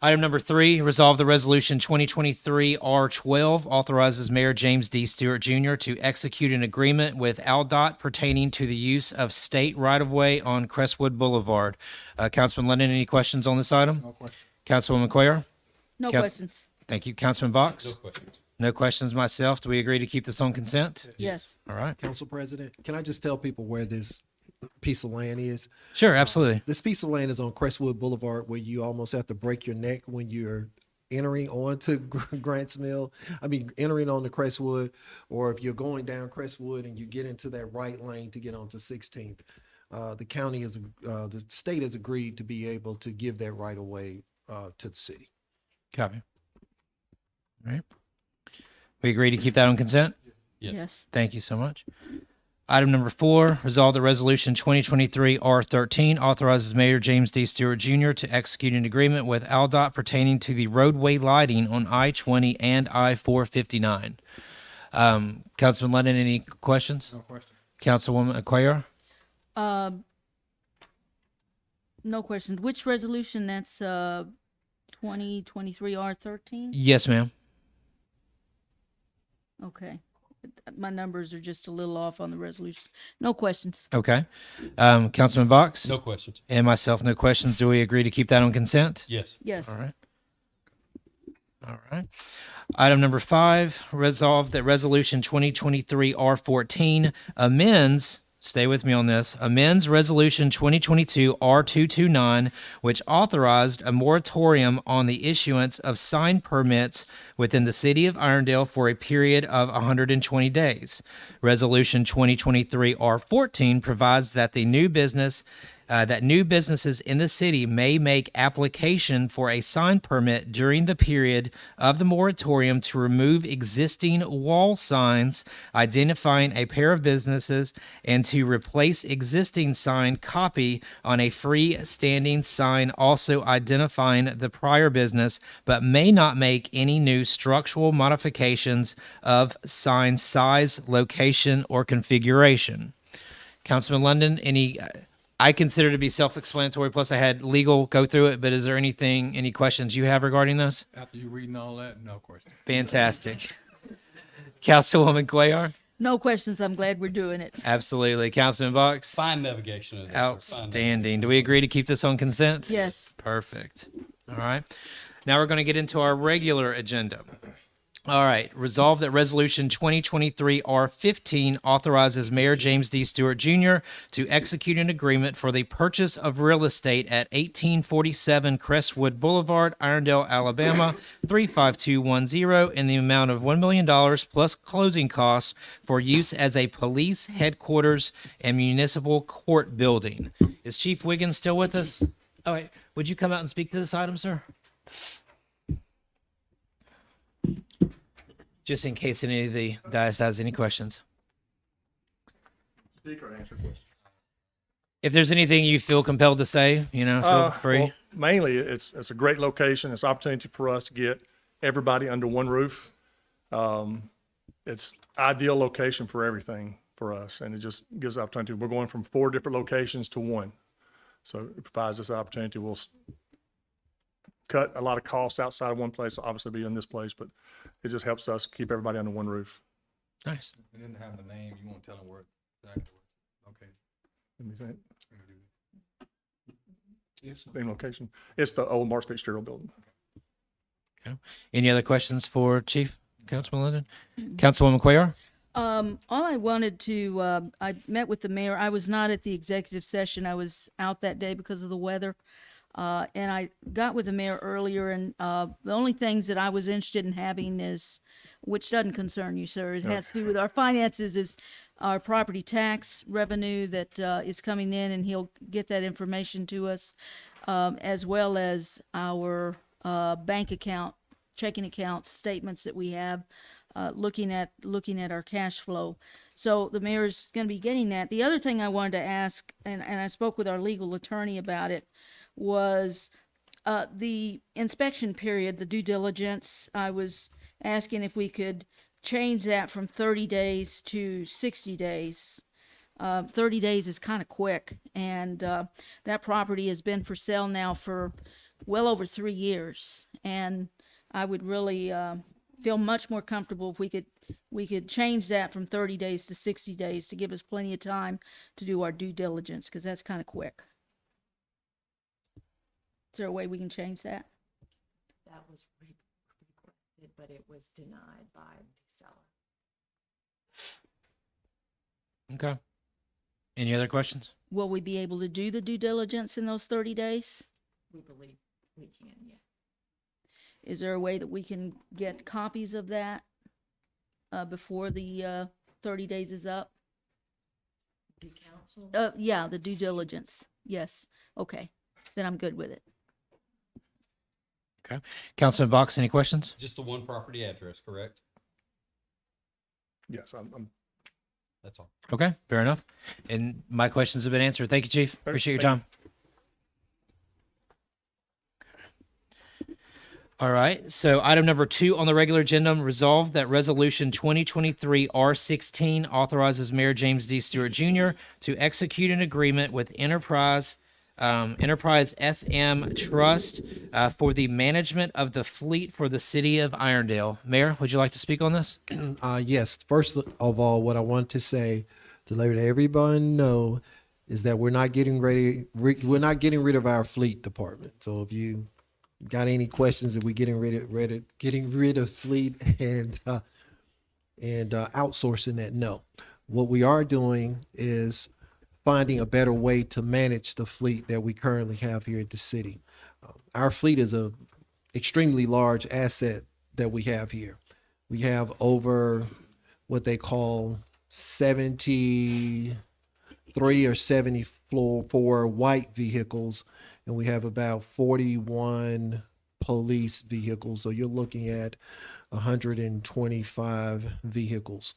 Item number 3, resolve the resolution 2023 R12 authorizes Mayor James D. Stewart Jr. to execute an agreement with AlDOT pertaining to the use of state right-of-way on Crestwood Boulevard. Councilman Lennon, any questions on this item? No questions. Councilwoman Cuellar? No Council- questions. Thank you. Councilman Box? No questions. No questions myself. Do we agree to keep this on consent? Yes. All right. Council President, can I just tell people where this piece of land is? Sure, absolutely. This piece of land is on Crestwood Boulevard, where you almost have to break your neck when you're entering onto Grants Mill. Entering onto Crestwood, or if you're going down Crestwood and you get into that right lane to get onto 16th. The state has agreed to be able to give that right of way to the city. Copy. All right. We agree to keep that on consent? Yes. Thank you so much. Item number 4, resolve the resolution 2023 R13 authorizes Mayor James D. Stewart Jr. to execute an agreement with AlDOT pertaining to the roadway lighting on I-20 and I-459. Councilman Lennon, any questions? No questions. Councilwoman Cuellar? No questions. Which resolution? That's 2023 R13? Yes, ma'am. Okay. My numbers are just a little off on the resolution. No questions. Okay. Councilman Box? No questions. And myself, no questions. Do we agree to keep that on consent? Yes. Yes. All right. All right. Item number 5, resolve that resolution 2023 R14 amends, stay with me on this, amends resolution 2022 R229, which authorized a moratorium on the issuance of sign permits within the city of Irondale for a period of 120 days. Resolution 2023 R14 provides that new businesses in the city may make application for a sign permit during the period of the moratorium to remove existing wall signs identifying a pair of businesses and to replace existing sign copy on a freestanding sign also identifying the prior business, but may not make any new structural modifications of sign size, location, or configuration. Councilman London, I consider it to be self-explanatory, plus I had legal go through it, but is there any questions you have regarding this? After you reading all that, no question. Fantastic. Councilwoman Cuellar? No questions. I'm glad we're doing it. Absolutely. Councilman Box? Fine navigation of this. Fine Outstanding. Do we agree to keep this on consent? Yes. Perfect. All right. Now we're going to get into our regular agenda. All right. Resolve that resolution 2023 R15 authorizes Mayor James D. Stewart Jr. to execute an agreement for the purchase of real estate at 1847 Crestwood Boulevard, Irondale, Alabama 35210 in the amount of $1 million plus closing costs for use as a police headquarters and municipal court building. Is Chief Wiggins still with us? All right. Would you come out and speak to this item, sir? Just in case any of the dais has any questions. Speak or answer questions. If there's anything you feel compelled to say, feel free. Well, mainly, it's a great location. It's an opportunity for us to get everybody under one roof. It's ideal location for everything for us, and it just gives opportunity. We're going from 4 different locations to 1. So it provides us opportunity. We'll cut a lot of costs outside of one place, obviously be in this place, but it just helps us keep everybody under one roof. Nice. And then have the name, you won't tell them where exactly. Okay. Let me think. Same location. It's the old Marks Fitzgerald building. Any other questions for Chief Councilman Linden? Councilwoman Cuellar? All I wanted to, I met with the mayor. I was not at the executive session. I was out that day because of the weather. And I got with the mayor earlier, and the only things that I was interested in having is, which doesn't concern you, sir, it has to do with our finances, is our property tax revenue that is coming in, and he'll get that information to us, as well as our bank account, checking account statements that we have looking at our cash flow. So the mayor's going to be getting that. The other thing I wanted to ask, and I spoke with our legal attorney about it, was the inspection period, the due diligence. I was asking if we could change that from 30 days to 60 days. 30 days is kind of quick, and that property has been for sale now for well over 3 years, and I would really feel much more comfortable if we could change that from 30 days to 60 days to give us plenty of time to do our due diligence, because that's kind of quick. Is there a way we can change that? That was requested, but it was denied by the seller. Okay. Any other questions? Will we be able to do the due diligence in those 30 days? We believe we can, yes. Is there a way that we can get copies of that before the 30 days is up? The council? Yeah, the due diligence. Yes. Okay. Then I'm good with it. Okay. Councilman Box, any questions? Just the one property address, correct? Yes, I'm That's all. Okay, fair enough. And my questions have been answered. Thank you, Chief. Appreciate your time. All right, so item number 2 on the regular agenda, resolved that resolution 2023 R16 authorizes Mayor James D. Stewart Jr. to execute an agreement with Enterprise FM Trust for the management of the fleet for the city of Irondale. Mayor, would you like to speak on this? Yes. First of all, what I want to say to let everyone know is that we're not getting rid of our fleet department. So if you got any questions, if we're getting rid of fleet and outsourcing that, no. What we are doing is finding a better way to manage the fleet that we currently have here at the city. Our fleet is a extremely large asset that we have here. We have over what they call 73 or 74 white vehicles, and we have about 41 police vehicles. So you're looking at 125 vehicles.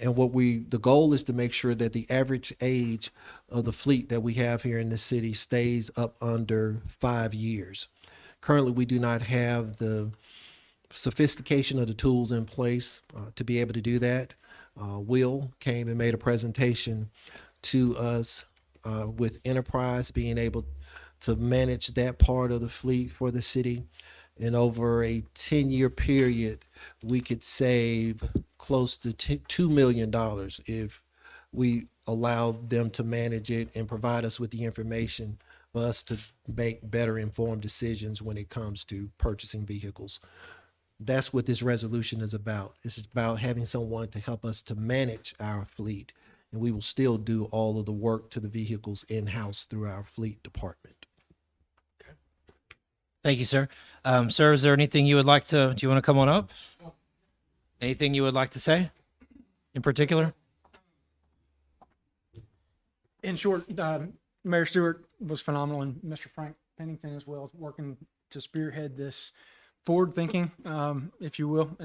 And the goal is to make sure that the average age of the fleet that we have here in the city stays up under 5 years. Currently, we do not have the sophistication of the tools in place to be able to do that. Will came and made a presentation to us with Enterprise being able to manage that part of the fleet for the city. And over a 10-year period, we could save close to $2 million if we allowed them to manage it and provide us with the information for us to make better informed decisions when it comes to purchasing vehicles. That's what this resolution is about. It's about having someone to help us to manage our fleet, and we will still do all of the work to the vehicles in-house through our fleet department. Thank you, sir. Sir, is there anything you would like to, do you want to come on up? Anything you would like to say in particular? In short, Mayor Stewart was phenomenal, and Mr. Frank Pennington as well, working to spearhead this forward-thinking, if you will,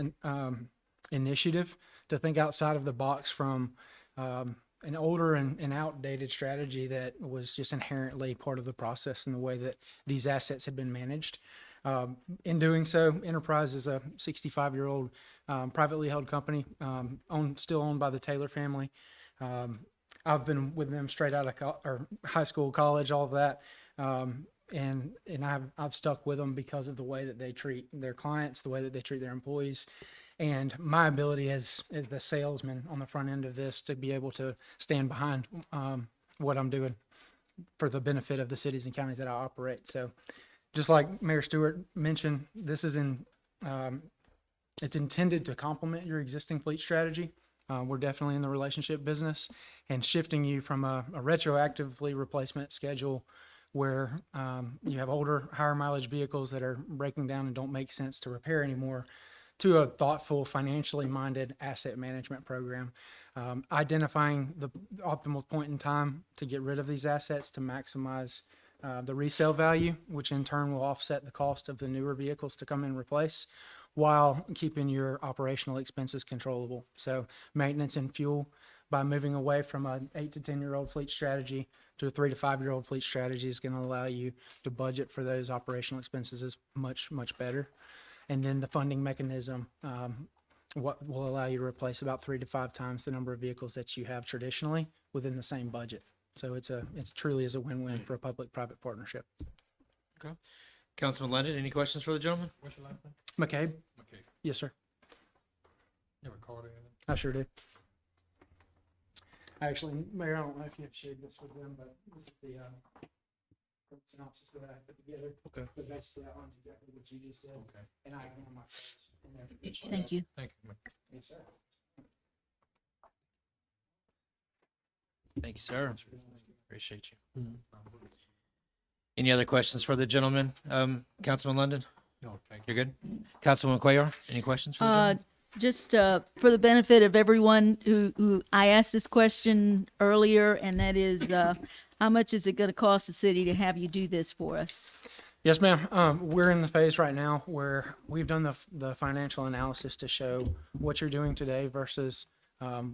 initiative to think outside of the box from an older and outdated strategy that was just inherently part of the process and the way that these assets have been managed. In doing so, Enterprise is a 65-year-old privately held company, still owned by the Taylor family. I've been with them straight out of high school, college, all of that. And I've stuck with them because of the way that they treat their clients, the way that they treat their employees, and my ability as the salesman on the front end of this to be able to stand behind what I'm doing for the benefit of the cities and counties that I operate. So, just like Mayor Stewart mentioned, this is it's intended to complement your existing fleet strategy. We're definitely in the relationship business, and shifting you from a retroactive fleet replacement schedule where you have older, higher mileage vehicles that are breaking down and don't make sense to repair anymore, to a thoughtful, financially minded asset management program, identifying the optimal point in time to get rid of these assets to maximize the resale value, which in turn will offset the cost of the newer vehicles to come and replace, while keeping your operational expenses controllable. So maintenance and fuel, by moving away from an 8 to 10-year-old fleet strategy to a 3 to 5-year-old fleet strategy, is going to allow you to budget for those operational expenses is much better. And then the funding mechanism, what will allow you to replace about 3 to 5 times the number of vehicles that you have traditionally within the same budget. So it's truly is a win-win for a public-private partnership. Okay. Councilman London, any questions for the gentleman? What's your last name? McCabe? Okay. Yes, sir. You have a card or anything? I sure do. Actually, Mayor, I don't know if you have shared this with them, but this is the synopsis that I put together. Okay. But basically outlines exactly what you just said. Okay. And I have one of my cards in there. Thank you. Thank you. Yes, sir. Thank you, sir. Appreciate you. Any other questions for the gentleman, Councilman London? No, thank you. You're good? Councilwoman Cuellar, any questions for the gentleman? Just for the benefit of everyone who I asked this question earlier, and that is, how much is it going to cost the city to have you do this for us? Yes, ma'am. We're in the phase right now where we've done the financial analysis to show what you're doing today versus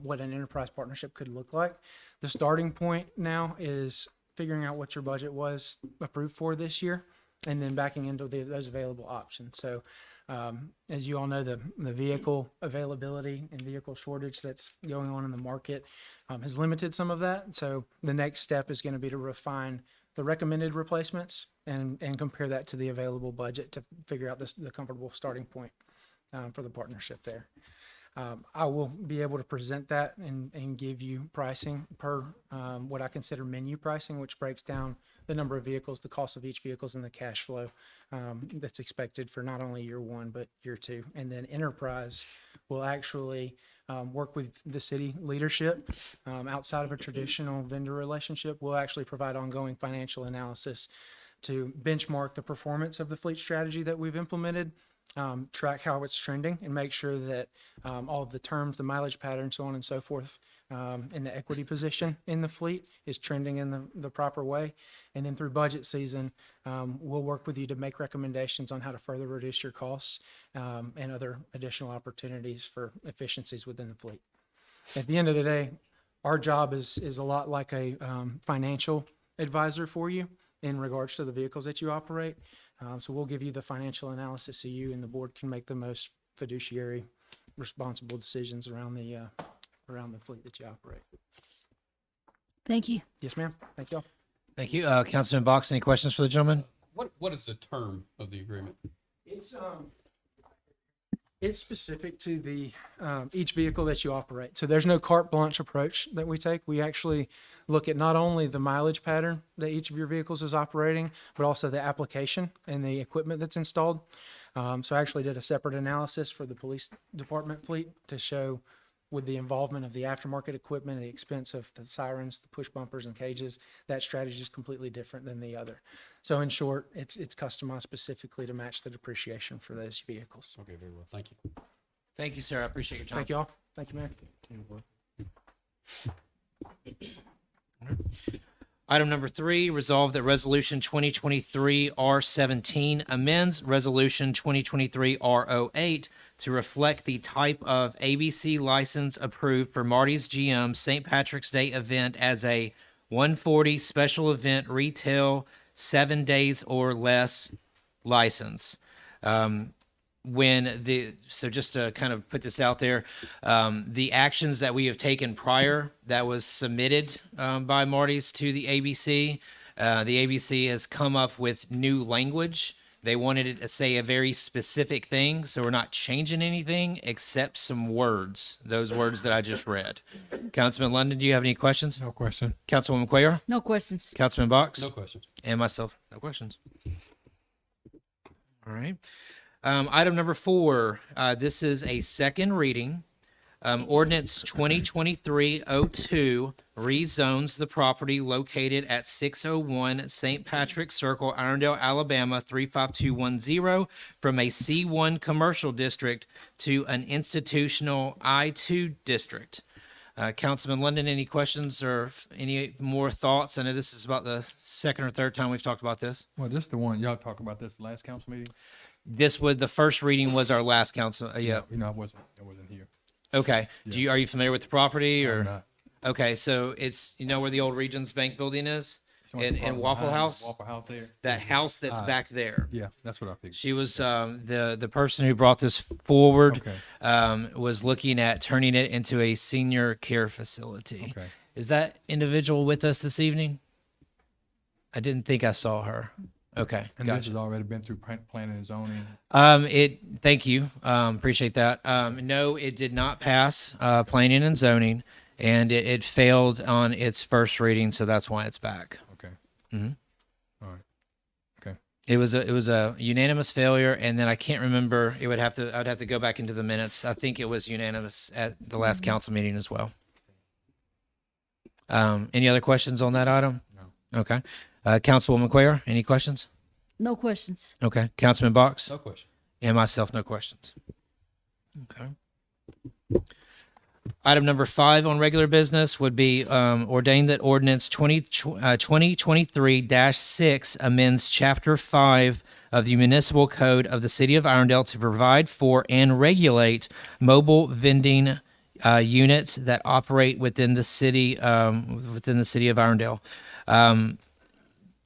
what an enterprise partnership could look like. The starting point now is figuring out what your budget was approved for this year, and then backing into those available options. So, as you all know, the vehicle availability and vehicle shortage that's going on in the market has limited some of that. So the next step is going to be to refine the recommended replacements and compare that to the available budget to figure out the comfortable starting point for the partnership there. I will be able to present that and give you pricing per what I consider menu pricing, which breaks down the number of vehicles, the cost of each vehicle, and the cash flow that's expected for not only year one, but year two. And then enterprise will actually work with the city leadership outside of a traditional vendor relationship. We'll actually provide ongoing financial analysis to benchmark the performance of the fleet strategy that we've implemented, track how it's trending, and make sure that all of the terms, the mileage pattern, so on and so forth, and the equity position in the fleet is trending in the proper way. And then through budget season, we'll work with you to make recommendations on how to further reduce your costs and other additional opportunities for efficiencies within the fleet. At the end of the day, our job is a lot like a financial advisor for you in regards to the vehicles that you operate. So we'll give you the financial analysis so you and the board can make the most fiduciary, responsible decisions around the fleet that you operate. Thank you. Yes, ma'am. Thank y'all. Thank you. Councilman Box, any questions for the gentleman? What is the term of the agreement? It's specific to the each vehicle that you operate. So there's no carte blanche approach that we take. We actually look at not only the mileage pattern that each of your vehicles is operating, but also the application and the equipment that's installed. So I actually did a separate analysis for the police department fleet to show, with the involvement of the aftermarket equipment, the expense of the sirens, the push bumpers and cages, that strategy is completely different than the other. So in short, it's customized specifically to match the depreciation for those vehicles. Okay, very well. Thank you. Thank you, sir. I appreciate your time. Thank you all. Thank you, Mayor. Item number 3, resolve that Resolution 2023 R17 amends Resolution 2023 R08 to reflect the type of ABC license approved for Marty's GM St. Patrick's Day event as a 140 special event retail 7 days or less license. So just to kind of put this out there, the actions that we have taken prior that was submitted by Marty's to the ABC, the ABC has come up with new language. They wanted it to say a very specific thing, so we're not changing anything except some words, those words that I just read. Councilman London, do you have any questions? No question. Councilwoman Cuellar? No questions. Councilman Box? No questions. And myself, no questions. All right. Item number 4, this is a second reading. Ordinance 2023-02 rezones the property located at 601 St. Patrick Circle, Irondale, Alabama 35210 from a C1 commercial district to an institutional I2 district. Councilman London, any questions or any more thoughts? I know this is about the second or third time we've talked about this. Well, this is the one, y'all talked about this last council meeting? the first reading was our last council, yeah. You know, I wasn't here. Okay. Are you familiar with the property I'm or? not. Okay, so it's, you know where the old Regions Bank building is? In Waffle House? Waffle House there. That house that's back there. Yeah, that's what I figured. She was, the person who brought this forward, Okay. was looking at turning it into a senior care facility. Okay. Is that individual with us this evening? I didn't think I saw her. Okay, And this gotcha. has already been through planning and zoning. Thank you. Appreciate that. No, it did not pass, planning and zoning, and it failed on its first reading, so that's why it's back. Okay. Mhm. All right. Okay. It was a unanimous failure, and then I can't remember. I'd have to go back into the minutes. I think it was unanimous at the last council meeting as well. Any other questions on that item? No. Okay. Councilwoman Quayer, any questions? No questions. Okay. Councilman Box? No question. And myself, no questions. Okay. Item number 5 on regular business would be ordain that ordinance 2023-6 amends Chapter 5 of the Municipal Code of the City of Irondale to provide for and regulate mobile vending units that operate within the city of Irondale.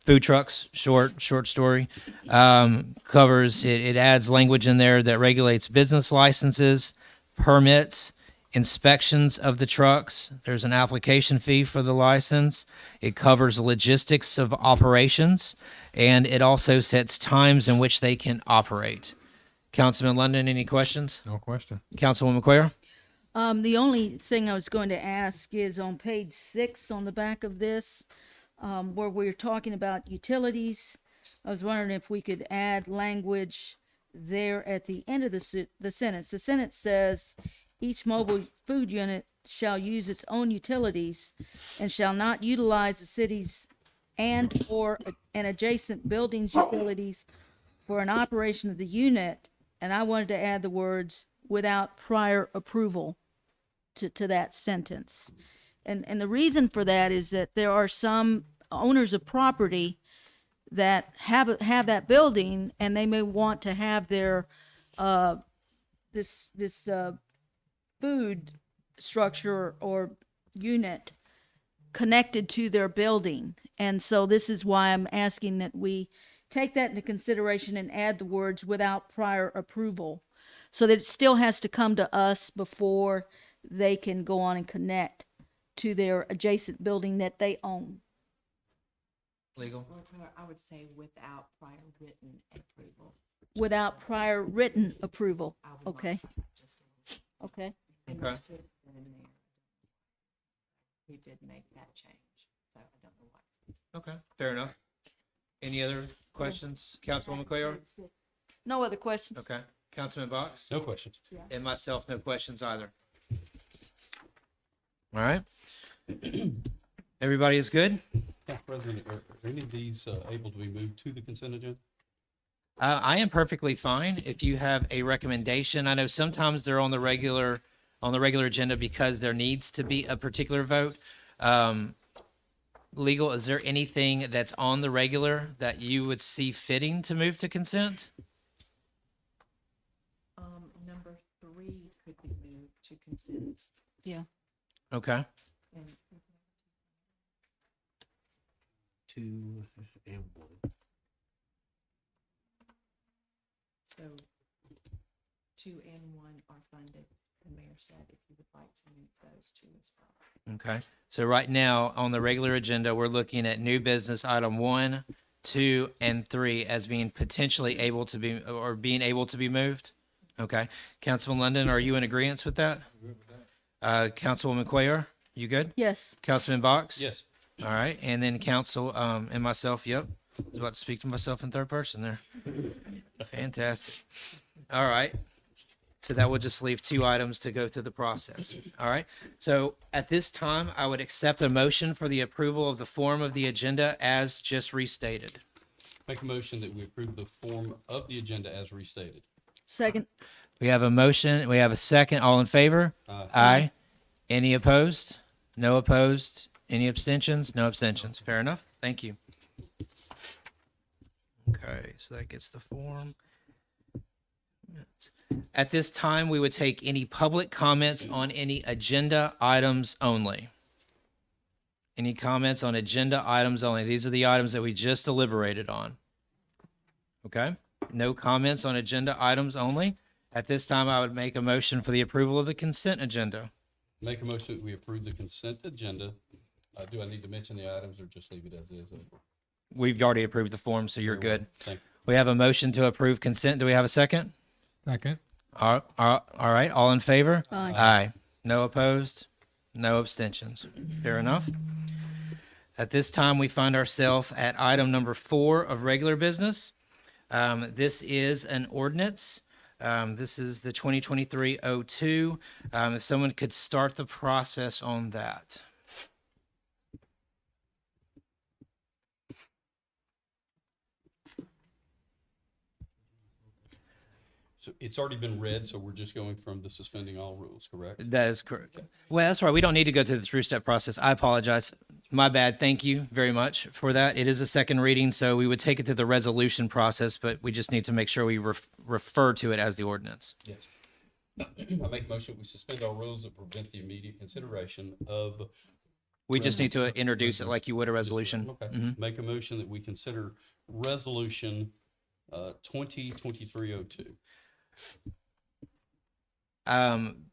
Food trucks, short story, covers it adds language in there that regulates business licenses, permits, inspections of the trucks. There's an application fee for the license. It covers logistics of operations, and it also sets times in which they can operate. Councilman London, any questions? No question. Councilwoman Quayer? The only thing I was going to ask is on page 6 on the back of this, where we're talking about utilities. I was wondering if we could add language there at the end of the sentence. The sentence says, each mobile food unit shall use its own utilities and shall not utilize the city's and/or an adjacent building's utilities for an operation of the unit. And I wanted to add the words without prior approval to that sentence. And the reason for that is that there are some owners of property that have that building, and they may want to have their this food structure or unit connected to their building. And so this is why I'm asking that we take that into consideration and add the words without prior approval, so that it still has to come to us before they can go on and connect to their adjacent building that they own. Legal. I would say without prior written approval. Without prior written approval. I would Okay. modify it just a little. Okay. And Okay. we put it in there. We did make that change, so I don't know why. Okay, fair enough. Any other questions? Councilwoman Quayer? No other questions. Okay. Councilman Box? No questions. And myself, no questions either. All right. Everybody is good? Yeah, President, are any of these able to be moved to the consent agenda? I am perfectly fine. If you have a recommendation, I know sometimes they're on the regular agenda because there needs to be a particular vote. Legal, is there anything that's on the regular that you would see fitting to move to consent? Number 3 could be moved to consent. Yeah. Okay. And 2 and 1. so 2 and 1 are funded. The mayor said if you would like to move those 2 as well. Okay. So right now on the regular agenda, we're looking at new business item 1, 2, and 3 as being potentially able to be moved. Okay. Councilman London, are you in agreement with that? Councilwoman Quayer, you good? Yes. Councilman Box? Yes. All right. And then council, and myself, yep. I was about to speak to myself in third person there. Fantastic. All right. So that will just leave 2 items to go through the process. All right. So at this time, I would accept a motion for the approval of the form of the agenda as just restated. Make a motion that we approve the form of the agenda as restated. Second. We have a motion. We have a second. All in favor? Aye. Any opposed? No opposed. Any abstentions? No abstentions. Fair enough. Thank you. Okay, so that gets the form. At this time, we would take any public comments on any agenda items only. Any comments on agenda items only? These are the items that we just deliberated on. Okay? No comments on agenda items only. At this time, I would make a motion for the approval of the consent agenda. Make a motion that we approve the consent agenda. Do I need to mention the items or just leave it as is? We've already approved the form, so you're Very well. good. Thank you. We have a motion to approve consent. Do we have a second? Second. All right. All in favor? Aye. Aye. No opposed? No abstentions. Fair enough. At this time, we find ourselves at item number 4 of regular business. This is an ordinance. This is the 2023-02. If someone could start the process on that. So it's already been read, so we're just going from the suspending all rules, correct? That is correct. Well, that's right. We don't need to go through the three-step process. I apologize. My bad. Thank you very much for that. It is a second reading, so we would take it through the resolution process, but we just need to make sure we refer to it as the ordinance. Yes. I make a motion, we suspend all rules that prevent the immediate consideration of. We just need to introduce it like you would a resolution. Okay. Mhm. Make a motion that we consider resolution 2023-02.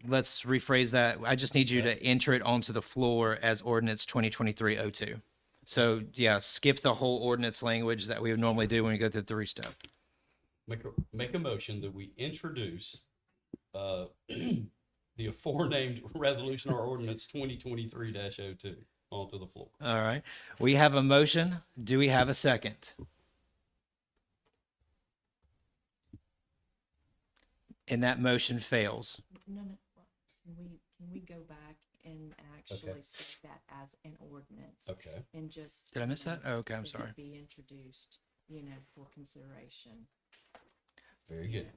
Let's rephrase that. I just need you to enter it onto the floor as ordinance 2023-02. So yeah, skip the whole ordinance language that we would normally do when we go through the three-step. Make a motion that we introduce the aforenamed resolution or ordinance 2023-02 onto the floor. All right. We have a motion. Do we have a second? And that motion fails. No, can we go back and actually set that as an ordinance? Okay. And just. Did I miss that? Oh, okay, I'm let it sorry. Be introduced, for consideration. Very good.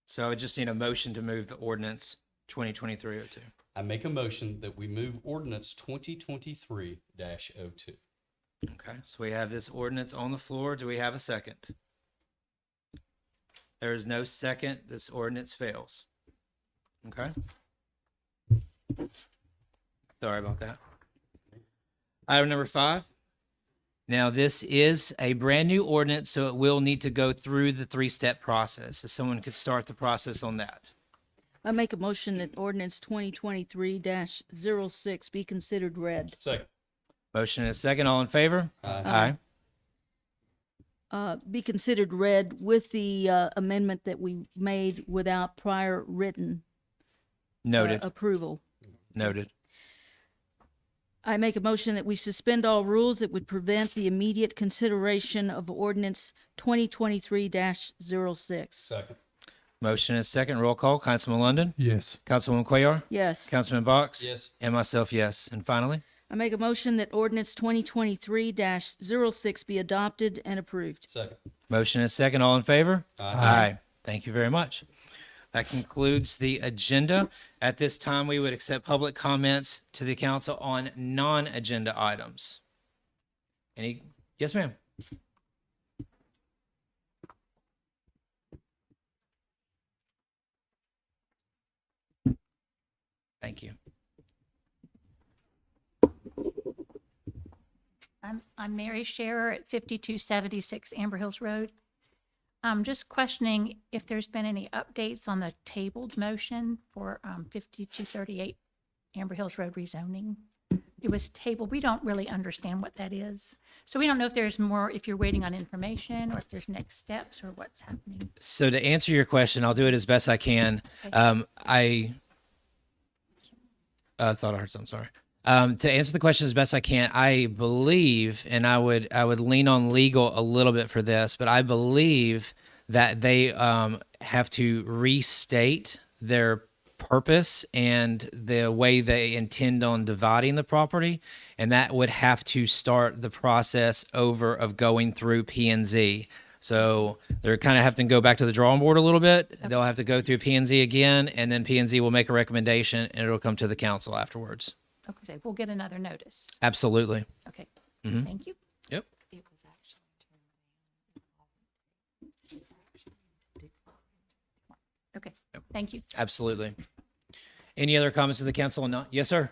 So I just need a motion to move the ordinance 2023-02. I make a motion that we move ordinance 2023-02. Okay, so we have this ordinance on the floor. Do we have a second? There is no second. This ordinance fails. Okay? Sorry about that. Item number 5. Now, this is a brand new ordinance, so it will need to go through the three-step process. If someone could start the process on that. I make a motion that ordinance 2023-06 be considered read. Second. Motion and a second. All in favor? Aye. Be considered read with the amendment that we made without prior written Noted. approval. Noted. I make a motion that we suspend all rules that would prevent the immediate consideration of ordinance 2023-06. Second. Motion and a second. Roll call. Councilman London? Yes. Councilwoman Cuellar? Yes. Councilman Box? Yes. And myself, yes. And finally? I make a motion that ordinance 2023-06 be adopted and approved. Second. Motion and a second. All in favor? Aye. Thank you very much. That concludes the agenda. At this time, we would accept public comments to the council on non-agenda items. Any? Yes, ma'am. Thank you. I'm Mary Scherer at 5276 Amber Hills Road. I'm just questioning if there's been any updates on the tabled motion for 5238 Amber Hills Road rezoning. It was tabled. We don't really understand what that is. So we don't know if there's more, if you're waiting on information or if there's next steps or what's happening. So to answer your question, I'll do it as best I can. I thought I heard something. Sorry. To answer the question as best I can, I believe, and I would lean on legal a little bit for this, but I believe that they have to restate their purpose and the way they intend on dividing the property, and that would have to start the process over of going through P&Z. So they're kind of having to go back to the drawing board a little bit. They'll have to go through P&Z again, and then P&Z will make a recommendation, and it'll come to the council afterwards. Okay, we'll get another notice. Absolutely. Okay, Mhm. thank you. Yep. It was actually turned down. It wasn't. It was actually Thank you. Absolutely. Any other comments of the council? Not, yes, sir.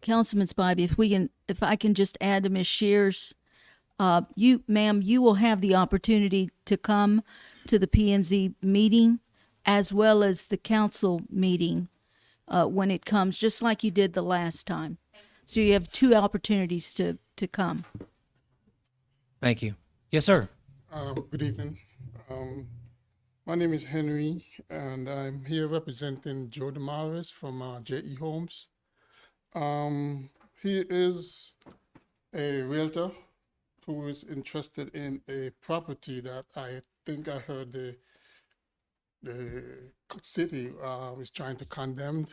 Councilman Spivey, if I can just add to Ms. Shears, ma'am, you will have the opportunity to come to the P and Z meeting as well as the council meeting when it comes, just like you did the last time. So you have 2 opportunities to come. Thank you. Yes, sir. Good evening. My name is Henry, and I'm here representing Joe Damaris from J.E. Homes. He is a realtor who is interested in a property that I think I heard the city is trying to condemn.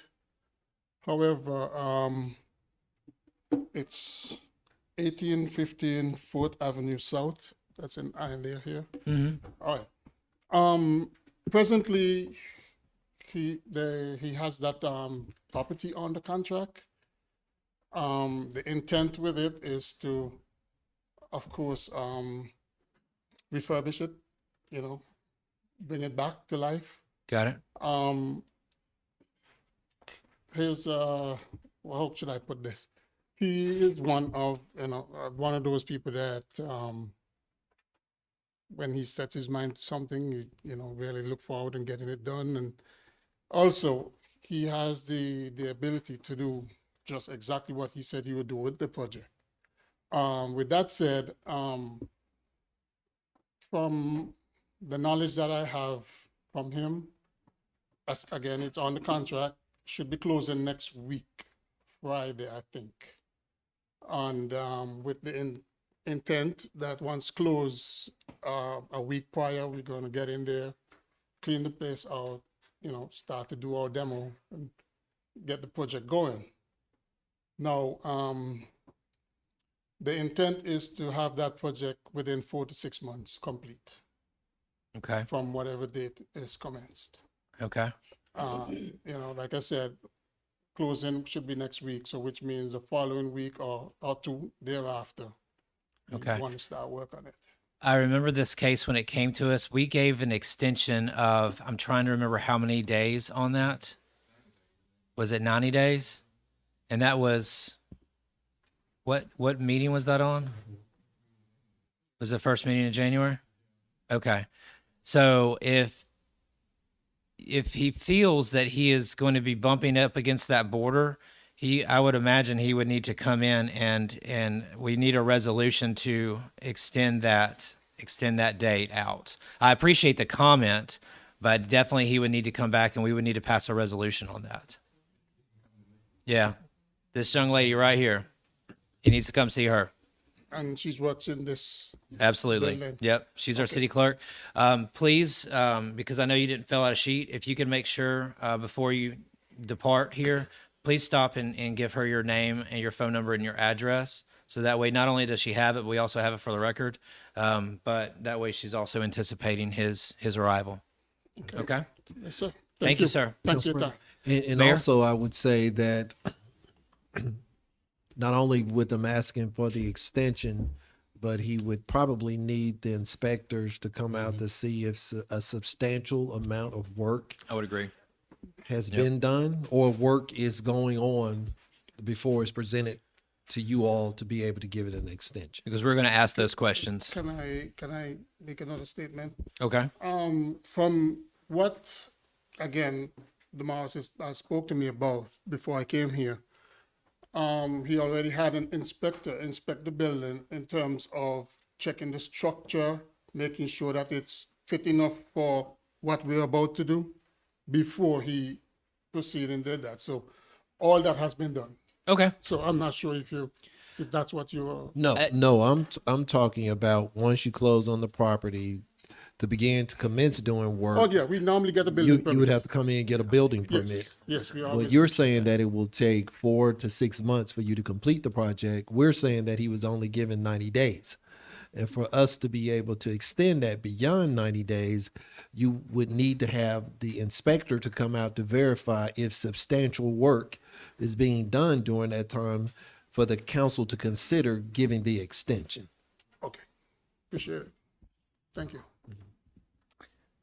However, it's 1815 4th Avenue South. That's in Irondale here. All right. Presently, he has that property under contract. The intent with it is to, of course, refurbish it, bring it back to life. Got it. Here's well, how should I put this? He is one of those people that when he sets his mind to something, he, really look forward and getting it done. And also he has the ability to do just exactly what he said he would do with the project. With that said, from the knowledge that I have from him, again, it's on the contract, should be closing next week, Friday, I think. And with the intent that once closed a week prior, we're going to get in there, clean the place out, start to do our demo and get the project going. Now, the intent is to have that project within 4 to 6 months complete. Okay. From whatever date is commenced. Okay. Like I said, closing should be next week, so which means the following week or 2 thereafter. Okay. We want to start work on it. I remember this case when it came to us. We gave an extension of, I'm trying to remember how many days on that. Was it 90 days? And that was, what meeting was that on? Was it the first meeting in January? Okay. So if he feels that he is going to be bumping up against that border, I would imagine he would need to come in and we need a resolution to extend that date out. I appreciate the comment, but definitely he would need to come back and we would need to pass a resolution on that. Yeah. This young lady right here, he needs to come see her. And she works in this. Absolutely. building. Yep. She's our city clerk. Please, because I know you didn't fill out a sheet, if you can make sure before you depart here, please stop and give her your name and your phone number and your address. So that way, not only does she have it, but we also have it for the record. But that way she's also anticipating his arrival. Okay? Yes, sir. Thank you, sir. Thanks for your time. And Mayor? also, I would say that not only with them asking for the extension, but he would probably need the inspectors to come out to see if a substantial amount of work I would agree. has been done or work is going on before it's presented to you all to be able to give it an extension. Because we're going to ask those questions. Can I make another statement? Okay. From what, again, Damaris spoke to me about before I came here, he already had an inspector inspect the building in terms of checking the structure, making sure that it's fit enough for what we're about to do before he proceeded and did that. So all that has been done. Okay. So I'm not sure if that's what you are. No, I'm talking about once you close on the property to begin to commence doing work. Oh yeah, we normally get a building permit. You would have to come in and get a building permit. Yes, we are. But you're saying that it will take 4 to 6 months for you to complete the project. We're saying that he was only given 90 days. And for us to be able to extend that beyond 90 days, you would need to have the inspector to come out to verify if substantial work is being done during that time for the council to consider giving the extension. Okay, appreciate it. Thank you.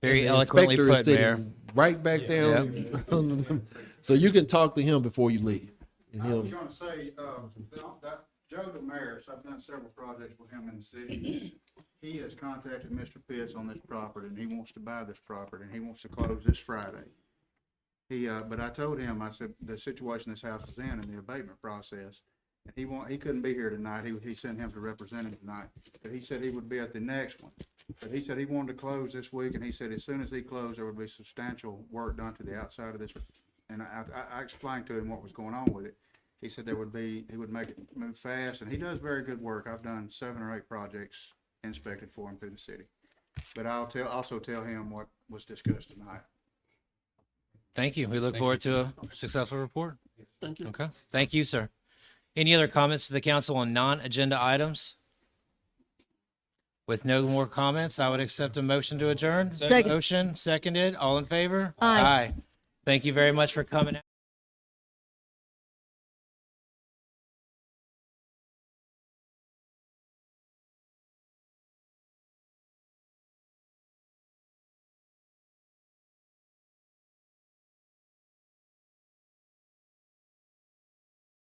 Very And the eloquently inspector is put, sitting Mayor. right back down. So you can talk to him before you leave. And I he'll, was gonna say, that Joe Damaris, I've done several projects with him in the city. He has contacted Mr. Pitts on this property, and he wants to buy this property, and he wants to close this Friday. But I told him, I said, the situation this house is in the abatement process, and he couldn't be here tonight. He sent him to represent him tonight, but he said he would be at the next one. But he said he wanted to close this week, and he said as soon as he closed, there would be substantial work done to the outside of this. And I explained to him what was going on with it. He said he would make it move fast, and he does very good work. I've done 7 or 8 projects inspected for him through the city. But I'll also tell him what was discussed tonight. Thank you. We look forward to a successful report. Thank you. Okay. Thank you, sir. Any other comments to the council on non-agenda items? With no more comments, I would accept a motion to adjourn. Second. Motion, seconded. All in favor? Aye. Thank you very much for coming out.